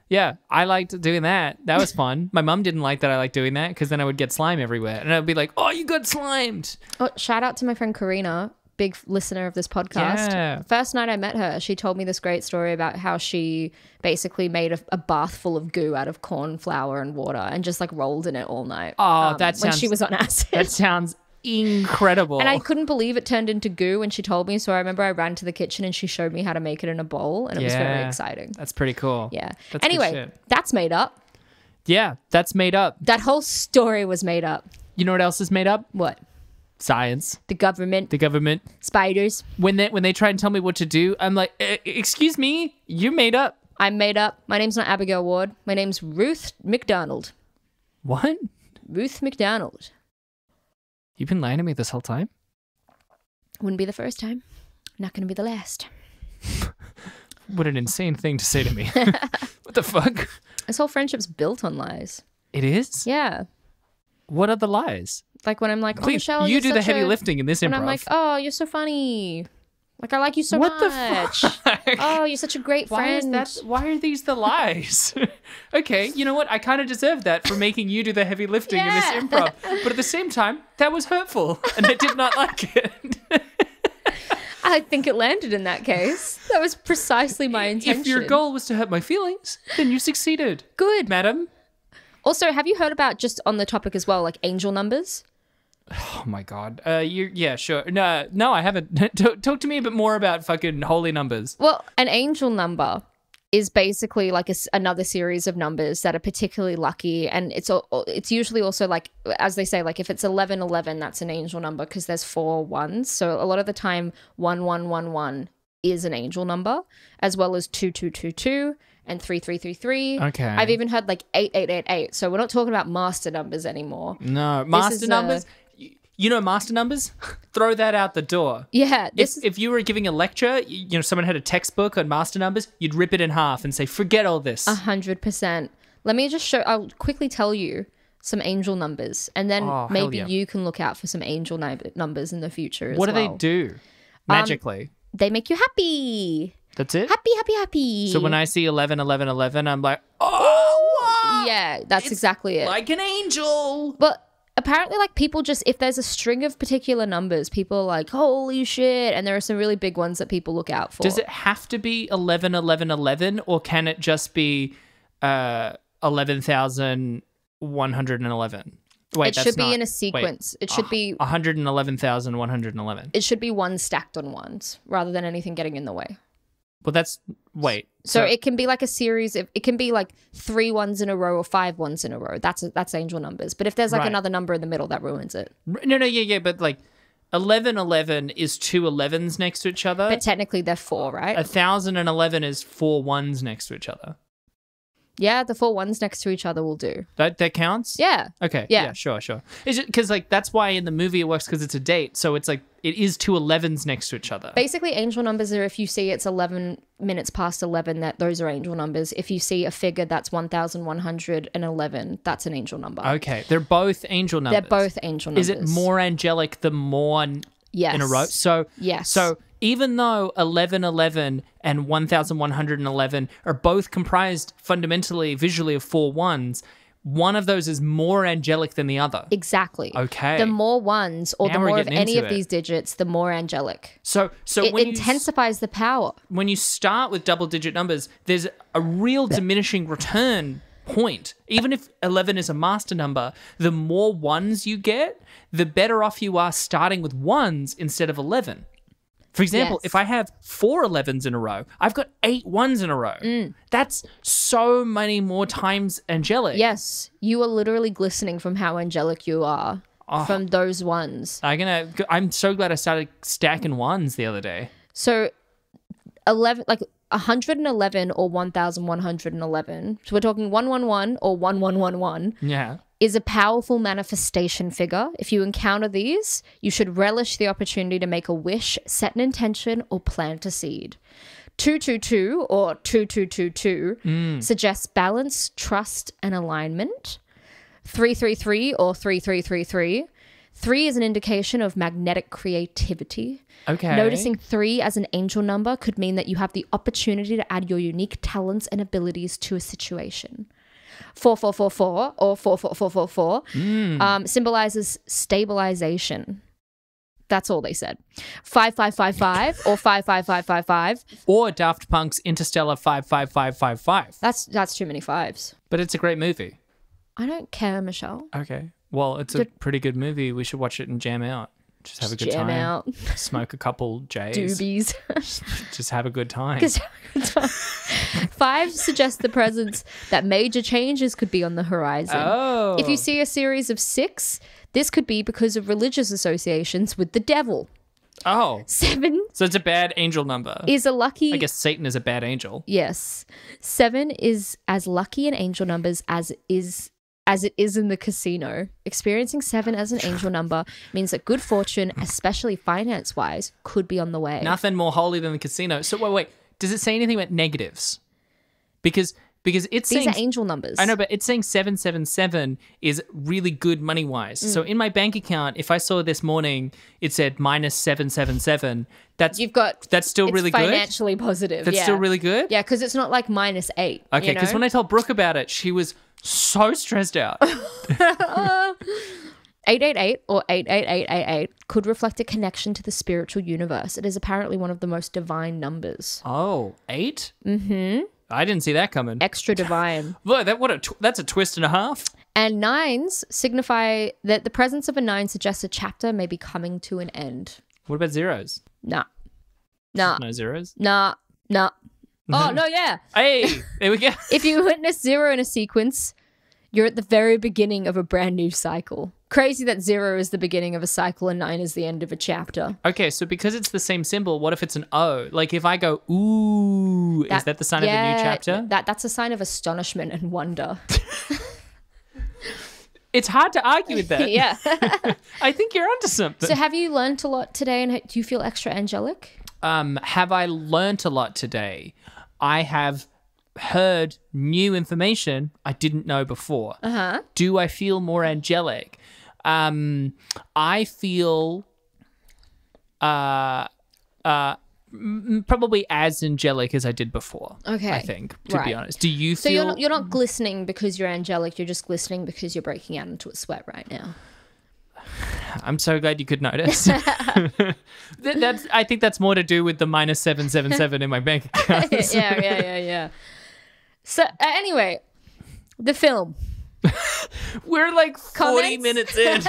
Yeah, I liked doing that. That was fun. My mum didn't like that I liked doing that because then I would get slime everywhere. And I'd be like, oh, you got slimed. Oh, shout out to my friend Karina, big listener of this podcast. Yeah. First night I met her, she told me this great story about how she basically made a bath full of goo out of corn flour and water and just like rolled in it all night. Oh, that when sounds... she was on acid. That sounds incredible. And I couldn't believe it turned into goo when she told me. So I remember I ran to the kitchen and she showed me how to make it in a bowl, and it was very exciting. That's pretty cool. Yeah. That's good Anyway, shit. that's made up. Yeah, that's made up. That whole story was made up. You know what else is made up? What? Science. The government, The government. spiders. When they try and tell me what to do, I'm like, excuse me, you made up. I'm made up. My name's not Abigail Ward. My name's Ruth McDonald. What? Ruth McDonald. You've been lying to me this whole time? Wouldn't be the first time. Not going to be the last. What an insane thing to say to me. What the fuck? This whole friendship's built on lies. It is? Yeah. What are the lies? Like when I'm like, oh, Please, Michelle, you you're do the such heavy a... lifting in this When improv. I'm like, oh, you're so funny. Like, I like you so What the much. fuck? Oh, you're such a great friend. Why are these the lies? Okay, you know what? I kind of deserve that for making you do the heavy lifting in this Yeah. improv. But at the same time, that was hurtful, and I did not like it. I think it landed in that case. That was precisely my intention. If your goal was to hurt my feelings, then you succeeded. Good. Madam. Also, have you heard about, just on the topic as well, like angel numbers? Oh my god. Yeah, sure. No, I haven't. Talk to me a bit more about fucking holy numbers. Well, an angel number is basically like another series of numbers that are particularly lucky, and it's usually also like, as they say, like if it's 1111, that's an angel number because there's 4 ones. So a lot of the time 1111 is an angel number, as well as 2222 and 3333. Okay. I've even heard like 8888. So we're not talking about master numbers anymore. No, master numbers. You know, master numbers, throw that out the door. Yeah. If you were giving a lecture, someone had a textbook on master numbers, you'd rip it in half and say, forget all this. 100%. Let me just I'll quickly tell you some angel numbers, and then maybe you can look out for some angel numbers in the future as well. What do they do magically? They make you happy. That's it? Happy. So when I see 11, 11, 11, I'm like, oh, wow. Yeah, that's exactly it. Like an angel. But apparently, like, people just, if there's a string of particular numbers, people are like, holy shit. And there are some really big ones that people look out for. Does it have to be 11, 11, 11, or can it just be 11,111? Wait, it should be in a sequence. It should be 111,111. It should be ones stacked on ones rather than anything getting in the way. Well, So it can be like a series of, it can be like 3 ones in a row or 5 ones in a row. That's angel numbers. But if there's like another number in the middle, that ruins it. Yeah, but like 1111 is 2 11s next to each other. But technically they're 4, right? 1,011 is 4 ones next to each other. Yeah, the 4 ones next to each other will do. That counts? Yeah. Okay. Yeah. Sure. Is it because like that's why in the movie it works because it's a date, so it's like it is 2 11s next to each other. Basically, angel numbers are if you see it's 11 minutes past 11, that those are angel numbers. If you see a figure that's 1,111, that's an angel number. Okay, they're both angel numbers. They're both angel numbers. Is it more angelic the more in a row? So yes. So even though 1111 and 1,111 are both comprised fundamentally visually of 4 ones, one of those is more angelic than the other. Exactly. Okay. The more ones or Now the we're more of getting any into of these digits, the more angelic. So it when intensifies the power. When you start with double-digit numbers, there's a real diminishing return point. Even if 11 is a master number, the more ones you get, the better off you are starting with ones instead of 11. For example, if I have 4 11s in a row, I've got 8 ones in a row. That's so many more times angelic. Yes, you are literally glistening from how angelic you are from those ones. I'm so glad I started stacking ones the other day. So 111 or 1,111. So we're talking 111 or 1111. Yeah. Is a powerful manifestation figure. If you encounter these, you should relish the opportunity to make a wish, set an intention, or plant a seed. 222 or 2222 suggests balance, trust, and alignment. 333 or 3333. 3 is an indication of magnetic creativity. Okay. Noticing 3 as an angel number could mean that you have the opportunity to add your unique talents and abilities to a situation. 4444 or 44444 symbolizes stabilization. That's all they said. 5555 or 55555. Or Daft Punk's Interstellar 55555. That's too many fives. But it's a great movie. I don't care, Michelle. Okay. Well, it's a pretty good movie. We should watch it and jam out. Just have a good time. Jam out. Smoke a couple J's. Doobies. Just have a good time. 5 suggests the presence that major changes could be on the horizon. Oh. If you see a series of 6, this could be because of religious associations with the devil. Oh. 7. So it's a bad angel number. Is a lucky... I guess Satan is a bad angel. Yes. 7 is as lucky in angel numbers as it is in the casino. Experiencing 7 as an angel number means that good fortune, especially finance-wise, could be on the way. Nothing more holy than the casino. So wait. Does it say anything about negatives? Because it's These saying... are angel numbers. I know, but it's saying 777 is really good money-wise. So in my bank account, if I saw this morning, it said minus 777, that's still really good? It's financially positive, That's still really good? Yeah, because it's not like minus 8. Okay, because when I told Brooke about it, she was so stressed out. 888 or 88888 could reflect a connection to the spiritual universe. It is apparently one of the most divine numbers. Oh, 8? Mm-hmm. I didn't see that coming. Extra divine. Look, that's a twist and a half. And 9s signify that the presence of a 9 suggests a chapter may be coming to an end. What about zeros? Nah. No zeros? Nah. No Oh, no, yeah. Hey, there we go. If you witness 0 in a sequence, you're at the very beginning of a brand new cycle. Crazy that 0 is the beginning of a cycle and 9 is the end of a chapter. Okay, so because it's the same symbol, what if it's an O? Like if I go, ooh, is that the sign of a new chapter? That's a sign of astonishment and wonder. It's hard to argue with that. Yeah. I think you're onto something. So have you learnt a lot today and do you feel extra angelic? Have I learnt a lot today? I have heard new information I didn't know before. Uh-huh. Do I feel more angelic? I feel probably as angelic as I did before. Okay. I think, to be honest. Do you feel... So you're not glistening because you're angelic, you're just glistening because you're breaking out into a sweat right now. I'm so glad you could notice. I think that's more to do with the -777 in my bank account. Yeah. So anyway, the film. We're like 40 Comments? minutes in.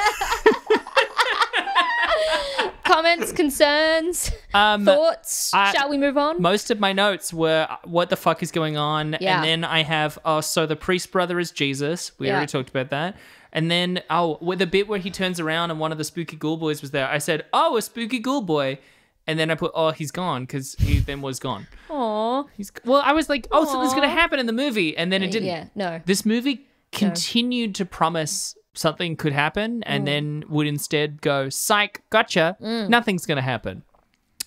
Comments, concerns, thoughts. Shall we move on? Most of my notes were, what the fuck is going on? Yeah. And then I have, so the priest brother is Jesus. We already talked about that. And then, with the bit where he turns around and one of the spooky ghoul boys was there, I said, oh, a spooky ghoul boy. And then I put, oh, he's gone, because he then was gone. Aww. Well, I was like, oh, something's going to happen in the movie. And then it didn't. Yeah, no. This movie continued to promise something could happen and then would instead go, psych, gotcha, nothing's going to happen.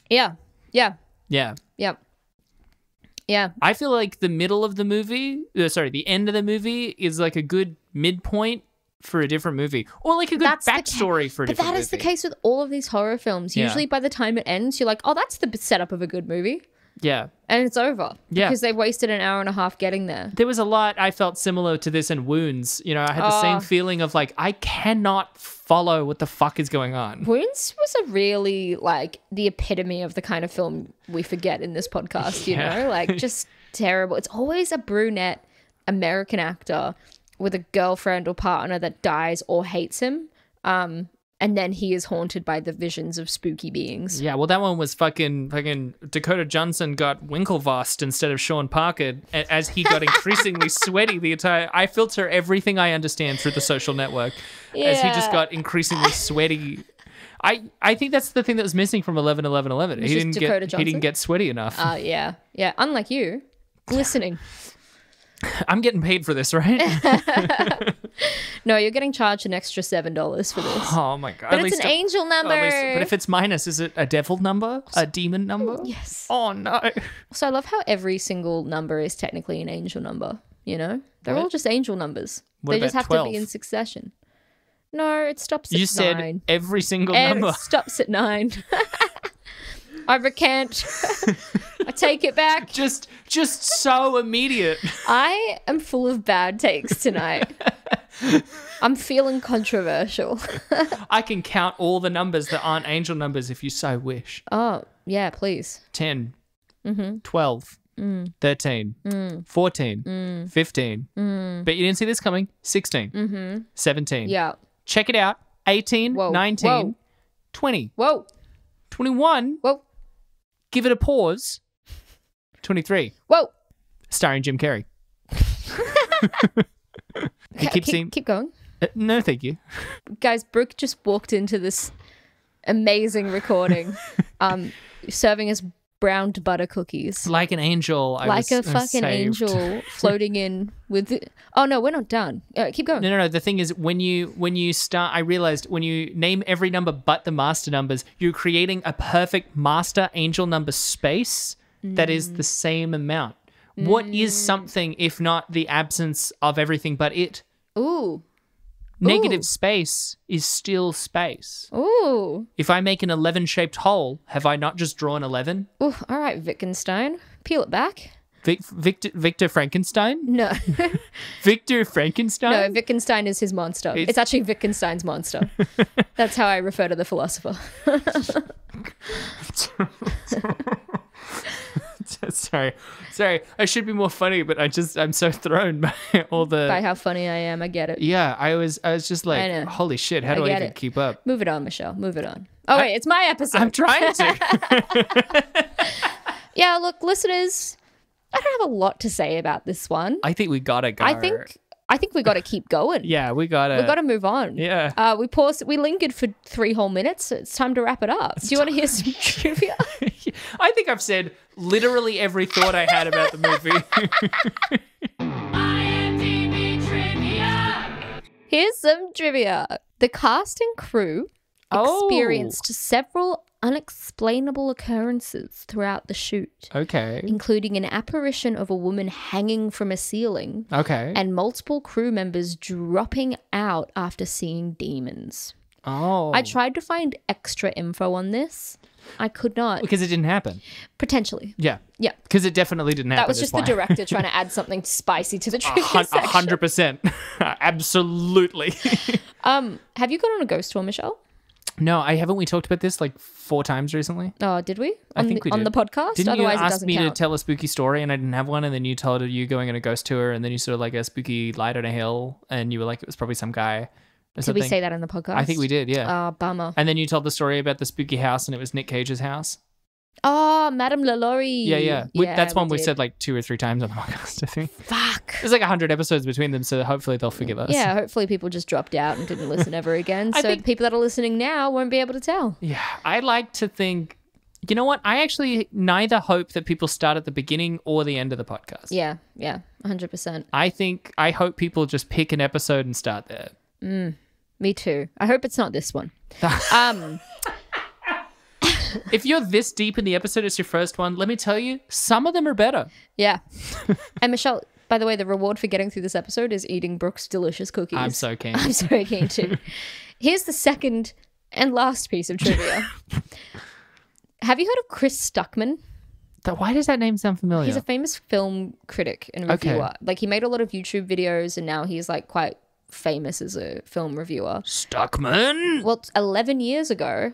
Yeah. I feel like the middle of the movie, the end of the movie is like a good midpoint for a different movie, or like a good backstory for a different movie. But that is the case with all of these horror films. Usually by the time it ends, you're like, oh, that's the setup of a good movie. Yeah. And it's over. Yeah. Because they wasted an hour and a half getting there. There was a lot I felt similar to this in Wounds. You know, I had the same feeling of like, I cannot follow what the fuck is going on. Wounds was a really like the epitome of the kind of film we forget in this podcast, you know? Like just terrible. It's always a brunette American actor with a girlfriend or partner that dies or hates him. And then he is haunted by the visions of spooky beings. Yeah, well, that one was fucking Dakota Johnson got Winklevossed instead of Sean Parker as he got increasingly sweaty the entire... I filter everything I understand through the social network as he just got increasingly sweaty. I think that's the thing that was missing from 11-11-11. He didn't get sweaty enough. Yeah. Unlike you, glistening. I'm getting paid for this, right? No, you're getting charged an extra $7 for this. Oh my god! But it's an angel number. But if it's minus, is it a devil number? A demon number? Yes. Oh no! So I love how every single number is technically an angel number. You know, they're all just angel numbers. They just have 12? to be in succession. No, it stops at 9. You said every single number. It stops at 9. I recant. I take it back. Just so immediate. I am full of bad takes tonight. I'm feeling controversial. I can count all the numbers that aren't angel numbers if you so wish. Oh, yeah, please. 10, 12, 13, 14, 15. But you didn't see this coming. 16, 17. Yeah. Check it out. 18, 19, 20. Whoa. 21. Whoa. Give it a pause. 23. Whoa. Starring Jim Carrey. Keep going. No, thank you. Guys, Brooke just walked into this amazing recording serving us browned butter cookies. Like an angel. I was fucking angel floating in with... Oh, no, we're not done. Keep going. No. The thing is, when you start, I realized when you name every number but the master numbers, you're creating a perfect master angel number space that is the same amount. What is something if not the absence of everything but it? Ooh. Negative space is still space. Ooh. If I make an 11-shaped hole, have I not just drawn 11? Ooh, all right, Wittgenstein. Peel it back. Victor Frankenstein? No. Victor Frankenstein? No, Wittgenstein is his monster. It's actually Wittgenstein's monster. That's how I refer to the philosopher. Sorry. I should be more funny, but I'm so thrown by by how funny I am. I get it. Yeah, I was just like, holy shit, how do I even keep up? Move it on, Michelle. Move it on. Oh, wait, it's my episode. I'm trying to. Yeah, look, listeners, I don't have a lot to say about this one. I think we gotta go. I think we got to keep going. Yeah, we gotta move on. Yeah. We paused. We lingered for 3 whole minutes. So it's time to wrap it up. Do you want to hear some trivia? I think I've said literally every thought I had about the movie. IMDb trivia. Here's some trivia. The cast and crew experienced several unexplainable occurrences throughout the shoot. Okay. Including an apparition of a woman hanging from a ceiling. Okay. And multiple crew members dropping out after seeing demons. Oh. I tried to find extra info on this. I could not. Because it didn't happen. Potentially. Yeah. Yeah. Because it definitely didn't happen. That was just the director trying to add something spicy to the trivia section. 100%. Absolutely. Have you gone on a ghost tour, Michelle? No, I haven't. We talked about this like 4 times recently. Oh, did we? I think we did. On the podcast? Didn't Otherwise, you it ask doesn't me count. to tell a spooky story and I didn't have one, and then you told you going on a ghost tour, and then you saw like a spooky light on a hill, and you were like, it was probably some guy. Did we say that in the podcast? I think we did, yeah. Oh, bummer. And then you told the story about the spooky house, and it was Nick Cage's house. Oh, Madame LaLaurie. Yeah. That's one we said like 2 or 3 times on the podcast, I think. Fuck. There's like 100 episodes between them, so hopefully they'll forgive us. Yeah, hopefully people just dropped out and didn't listen ever again. So the people that are listening now won't be able to tell. Yeah, I like to think, you know what? I actually neither hope that people start at the beginning or the end of the podcast. Yeah, 100%. I hope people just pick an episode and start there. Me too. I hope it's not this one. If you're this deep in the episode, it's your first one, let me tell you, some of them are better. Yeah. And Michelle, by the way, the reward for getting through this episode is eating Brooke's delicious cookies. I'm so keen. I'm so keen too. Here's the second and last piece of trivia. Have you heard of Chris Stuckman? Why does that name sound familiar? He's a famous film critic and reviewer. Okay. Like he made a lot of YouTube videos and now he's like quite famous as a film reviewer. Stuckman? Well, 11 years ago,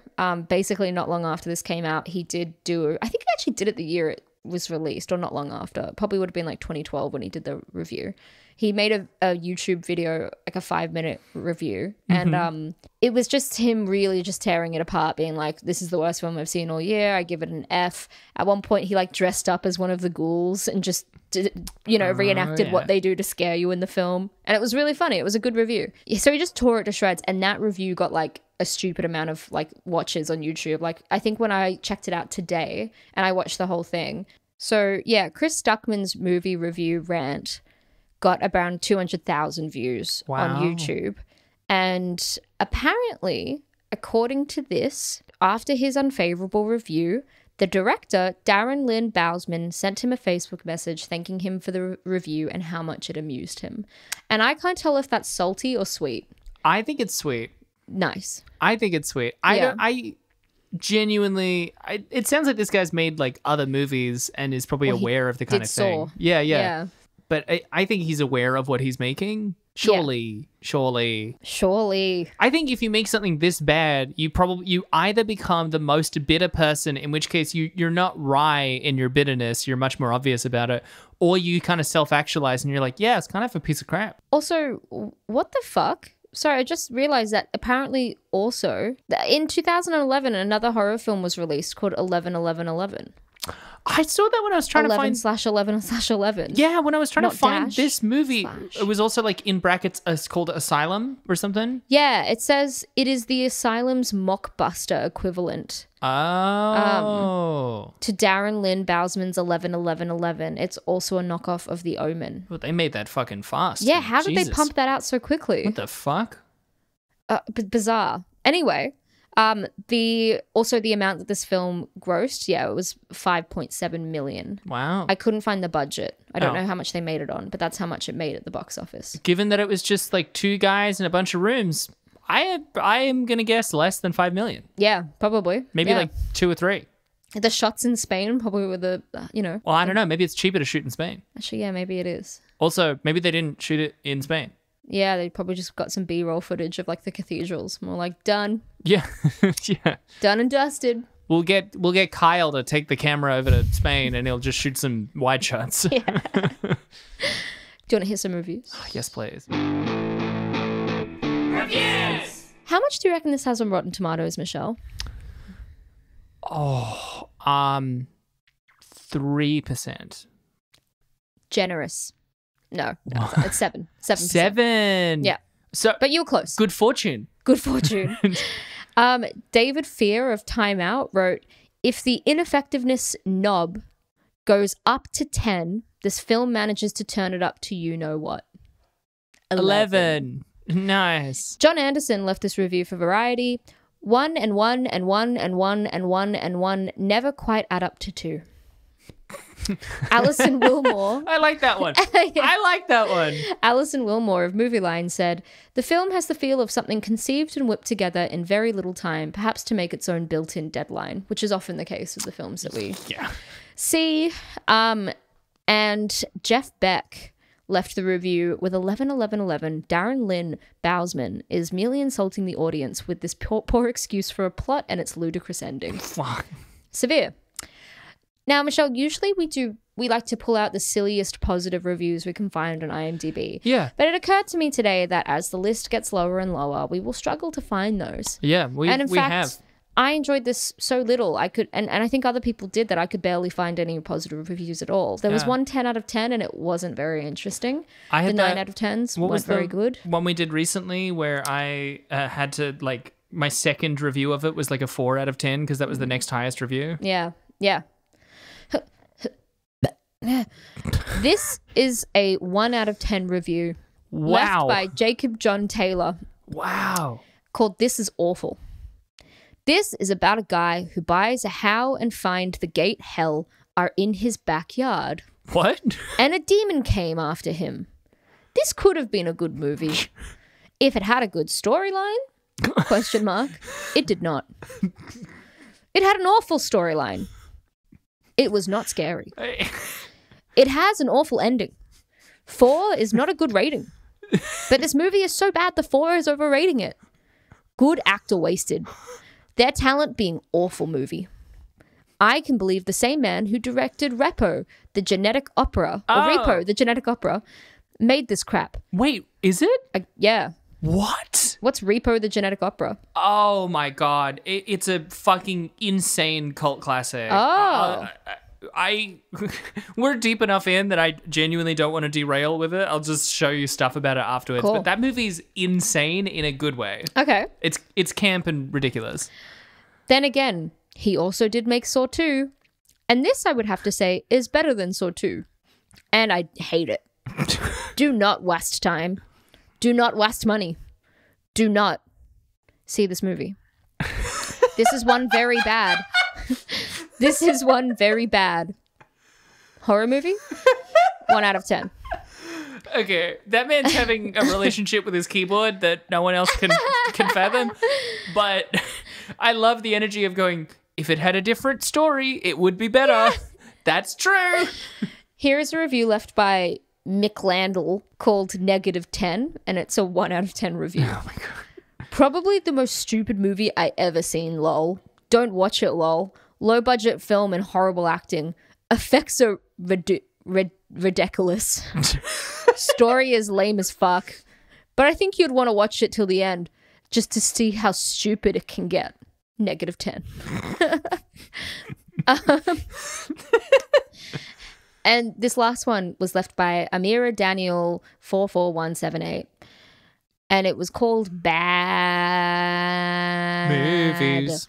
basically not long after this came out, he did do, I think he actually did it the year it was released or not long after. Probably would have been like 2012 when he did the review. He made a YouTube video, like a 5-minute review. And it was just him really just tearing it apart, being like, this is the worst film I've seen all year. I give it an F. At one point, he like dressed up as one of the ghouls and just reenacted what they do to scare you in the film. And it was really funny. It was a good review. So he just tore it to shreds. And that review got like a stupid amount of like watches on YouTube. Like I think when I checked it out today and I watched the whole thing. So yeah, Chris Stuckman's movie review rant got around 200,000 views on YouTube. And apparently, according to this, after his unfavorable review, the director, Darren Lynn Bousman, sent him a Facebook message thanking him for the review and how much it amused him. And I can't tell if that's salty or sweet. I think it's sweet. Nice. I think it's sweet. I genuinely, it sounds like this guy's made like other movies and is probably aware of the kind of thing. Saw. Yeah. But I think he's aware of what he's making. Surely. I think if you make something this bad, you either become the most bitter person, in which case you're not wry in your bitterness, you're much more obvious about it, or you kind of self-actualize and you're like, yeah, it's kind of a piece of crap. Also, what the fuck? Sorry, I just realized that apparently also in 2011, another horror film was released called 11-11-11. I saw that when I was trying to find 11/11/11. Yeah, when I was trying Not to find dash, this movie, slash. it was also like in brackets, it's called Asylum or something. Yeah, it says it is the Asylum's mockbuster equivalent. Oh. To Darren Lynn Bousman's 11/11/11. It's also a knockoff of The Omen. Well, they made that fucking fast. Yeah, how did Jesus. they pump that out so quickly? What the fuck? Bizarre. Anyway, the amount that this film grossed, it was 5.7 million. Wow. I couldn't find the budget. I don't know how much they made it on, but that's how much it made at the box office. Given that it was just like 2 guys in a bunch of rooms, I am gonna guess less than 5 million. Yeah, probably. Maybe like 2 or 3. The shots in Spain probably were the, Well, I don't know. Maybe it's cheaper to shoot in Spain. Actually, yeah, maybe it is. Also, maybe they didn't shoot it in Spain. Yeah, they probably just got some B-roll footage of like the cathedrals. More like done. Yeah, yeah. Done and dusted. We'll get Kyle to take the camera over to Spain and he'll just shoot some wide shots. Yeah. Do you want to hear some reviews? Yes, please. Reviews! How much do you reckon this has on Rotten Tomatoes, Michelle? 3%. Generous. No, it's 7. 7%. 7. Yeah. So, But you were close. good fortune. Good fortune. David Fear of Time Out wrote, if the ineffectiveness knob goes up to 10, this film manages to turn it up to you know what. 11. Nice. John Anderson left this review for Variety. 1 and 1 and 1 and 1 and 1 and 1 never quite add up to 2. Alison Wilmore. I like that one. I like that one. Alison Wilmore of Movie Line said, the film has the feel of something conceived and whipped together in very little time, perhaps to make its own built-in deadline, which is often the case with the films that we see. And Jeff Beck left the review with 11. Darren Lynn Bousman is merely insulting the audience with this poor excuse for a plot and its ludicrous ending. Fuck. Severe. Now, Michelle, usually we like to pull out the silliest positive reviews we can find on IMDb. Yeah. But it occurred to me today that as the list gets lower and lower, we will struggle to find those. Yeah, and in fact, I enjoyed this so little. I could, and I think other people did, that I could barely find any positive reviews at all. There was one 10 out of 10 and it wasn't very interesting. I had the 9 out of 10s was very good. One we did recently where I had to, like, my second review of it was like a 4 out of 10 because that was the next highest review. Yeah. This is a 1 out of 10 review. Wow. Left by Jacob John Taylor. Wow. Called This Is Awful. This is about a guy who buys a how and find the gate hell are in his backyard. What? And a demon came after him. This could have been a good movie. If it had a good storyline? Question mark. It did not. It had an awful storyline. It was not scary. It has an awful ending. 4 is not a good rating. But this movie is so bad the 4 is overrating it. Good actor wasted. Their talent being awful movie. I can believe the same man who directed Repo, the genetic opera, or Repo, the genetic opera, made this crap. Wait, is it? Yeah. What? What's Repo, the genetic opera? Oh my god. It's a fucking insane cult classic. Oh. We're deep enough in that I genuinely don't want to derail with it. I'll just show you stuff about it afterwards. Cool. But that movie's insane in a good way. Okay. It's camp and ridiculous. Then again, he also did make Saw 2. And this, I would have to say, is better than Saw 2. And I hate it. Do not waste time. Do not waste money. Do not see this movie. This is one very bad. This is one very bad horror movie. 1 out of 10. Okay, that man's having a relationship with his keyboard that no one else can fathom. But I love the energy of going, if it had a different story, it would be better. Yeah. That's true. Here's a review left by Mick Landl called -10, and it's a 1 out of 10 review. Oh my god. Probably the most stupid movie I ever seen, lol. Don't watch it, lol. Low budget film and horrible acting. Effects are ridiculous. Story is lame as fuck. But I think you'd want to watch it till the end just to see how stupid it can get. -10. And this last one was left by Amira Daniel 44178. And it was called Bad Movies.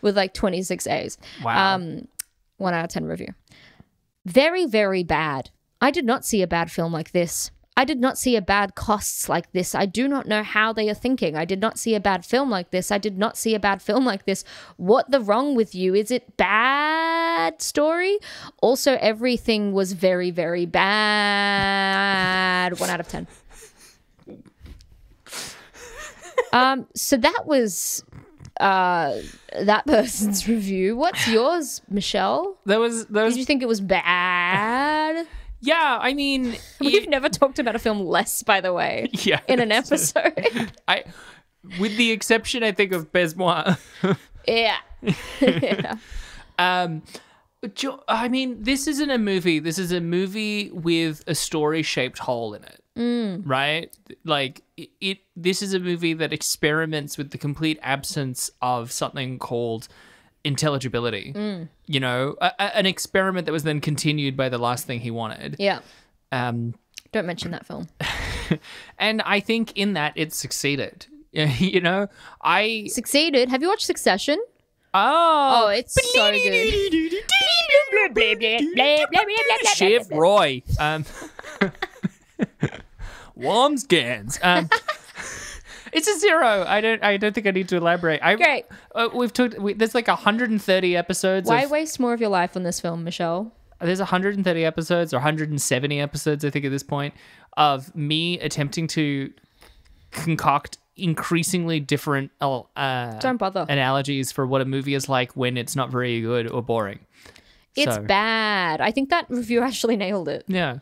With like 26 A's. Wow. 1 out of 10 review. Very, very bad. I did not see a bad film like this. I did not see a bad costs like this. I do not know how they are thinking. I did not see a bad film like this. I did not see a bad film like this. What the wrong with you? Is it bad story? Also, everything was very, very bad. 1 out of 10. So that was that person's review. What's yours, Michelle? Did you think it was bad? Yeah, I mean, we've never talked about a film less, by the way. Yeah, in an episode. With the exception, I think, of Besmois. Yeah. Yeah. I mean, this isn't a movie. This is a movie with a story-shaped hole in it, right? Like this is a movie that experiments with the complete absence of something called intelligibility. You know, an experiment that was then continued by the last thing he wanted. Yeah. Don't mention that film. And I think in that it succeeded. You know, Succeeded. Have you watched Succession? Oh, it's so good. Shiv Roy. Wormsgans. It's a 0. I don't think I need to elaborate. Great. There's like 130 episodes. Why waste more of your life on this film, Michelle? There's 130 episodes or 170 episodes, I think, at this point, of me attempting to concoct increasingly different Don't bother. analogies for what a movie is like when it's not very good or boring. It's bad. I think that review actually nailed it. Yeah.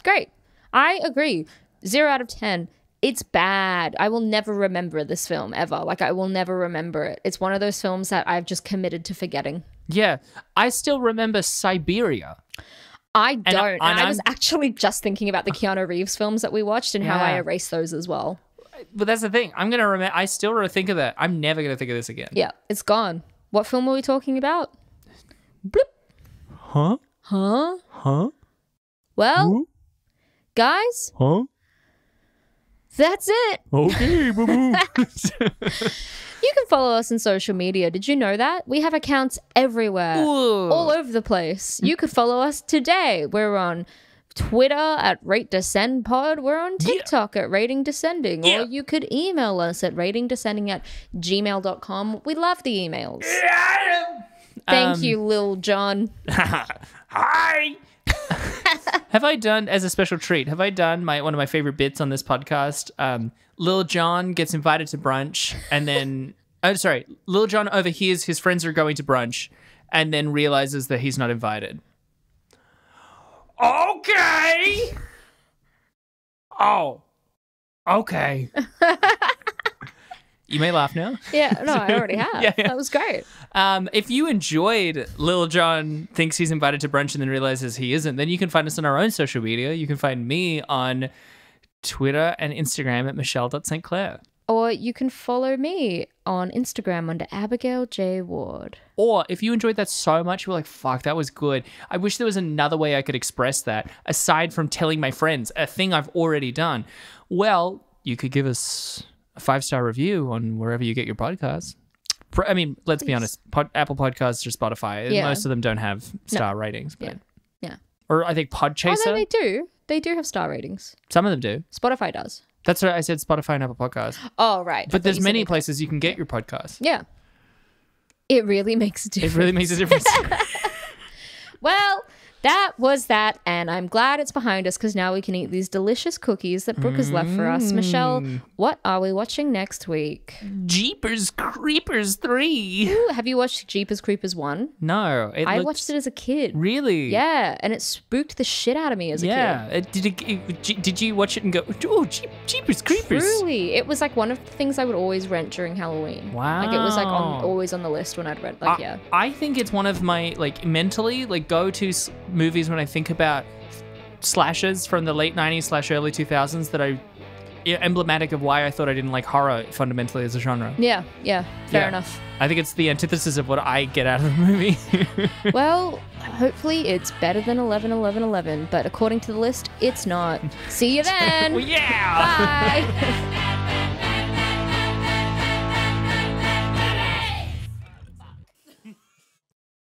Great. I agree. 0 out of 10. It's bad. I will never remember this film ever. Like, I will never remember it. It's one of those films that I've just committed to forgetting. Yeah. I still remember Siberia. I don't. And I was actually just thinking about the Keanu Reeves films that we watched and how I erased those as well. But that's the thing. I'm going to remember. I still think of that. I'm never going to think of this again. Yeah, it's gone. What film are we talking about? Bloop. Huh? Huh? Huh? Well, guys, that's it. Okay, boo-boo. You can follow us on social media. Did you know that? We have accounts everywhere, all over the place. You could follow us today. We're on Twitter at Rate Descend Pod. We're on TikTok at Rating Descending. Or you could email us at ratingdescending@gmail.com. We love the emails. Thank you, Lil John. Hi. Have I done, as a special treat, one of my favorite bits on this podcast? Lil John gets invited to brunch and then, Lil John overhears his friends are going to brunch and then realizes that he's not invited. Okay. Oh. Okay. You may laugh now. Yeah, no, I already have. Yeah. That was great. If you enjoyed Lil John thinks he's invited to brunch and then realizes he isn't, then you can find us on our own social media. You can find me on Twitter and Instagram at michelle.stclair. Or you can follow me on Instagram under Abigail J. Ward. Or if you enjoyed that so much, you're like, fuck, that was good. I wish there was another way I could express that aside from telling my friends, a thing I've already done. Well, you could give us a 5-star review on wherever you get your podcasts. I mean, let's be honest, Apple Podcasts or Spotify, most of them don't have star ratings. But, yeah. Or I think Podchaser. Oh, no, they do. They do have star ratings. Some of them do. Spotify does. That's what I said, Spotify and Apple Podcasts. Oh, right. But there's many places you can get your podcast. Yeah. It really makes a difference. It really makes a difference. Well, that was that, and I'm glad it's behind us because now we can eat these delicious cookies that Brooke has left for us. Michelle, what are we watching next week? Jeepers Creepers 3. Ooh, have you watched Jeepers Creepers 1? No. I watched it as a kid. Really? Yeah, and it spooked the shit out of me as a kid. Yeah. Did you watch it and go, oh, Jeepers Creepers? Truly. It was like one of the things I would always rent during Halloween. Wow. Like it was like always on the list when I'd rent. I think it's one of my mentally go-to movies when I think about slashers from the late 90s / early 2000s that are emblematic of why I thought I didn't like horror fundamentally as a genre. Yeah, fair enough. I think it's the antithesis of what I get out of the movie. Well, hopefully it's better than 11-11-11, but according to the list, it's not. See you then. Well, yeah. Bye.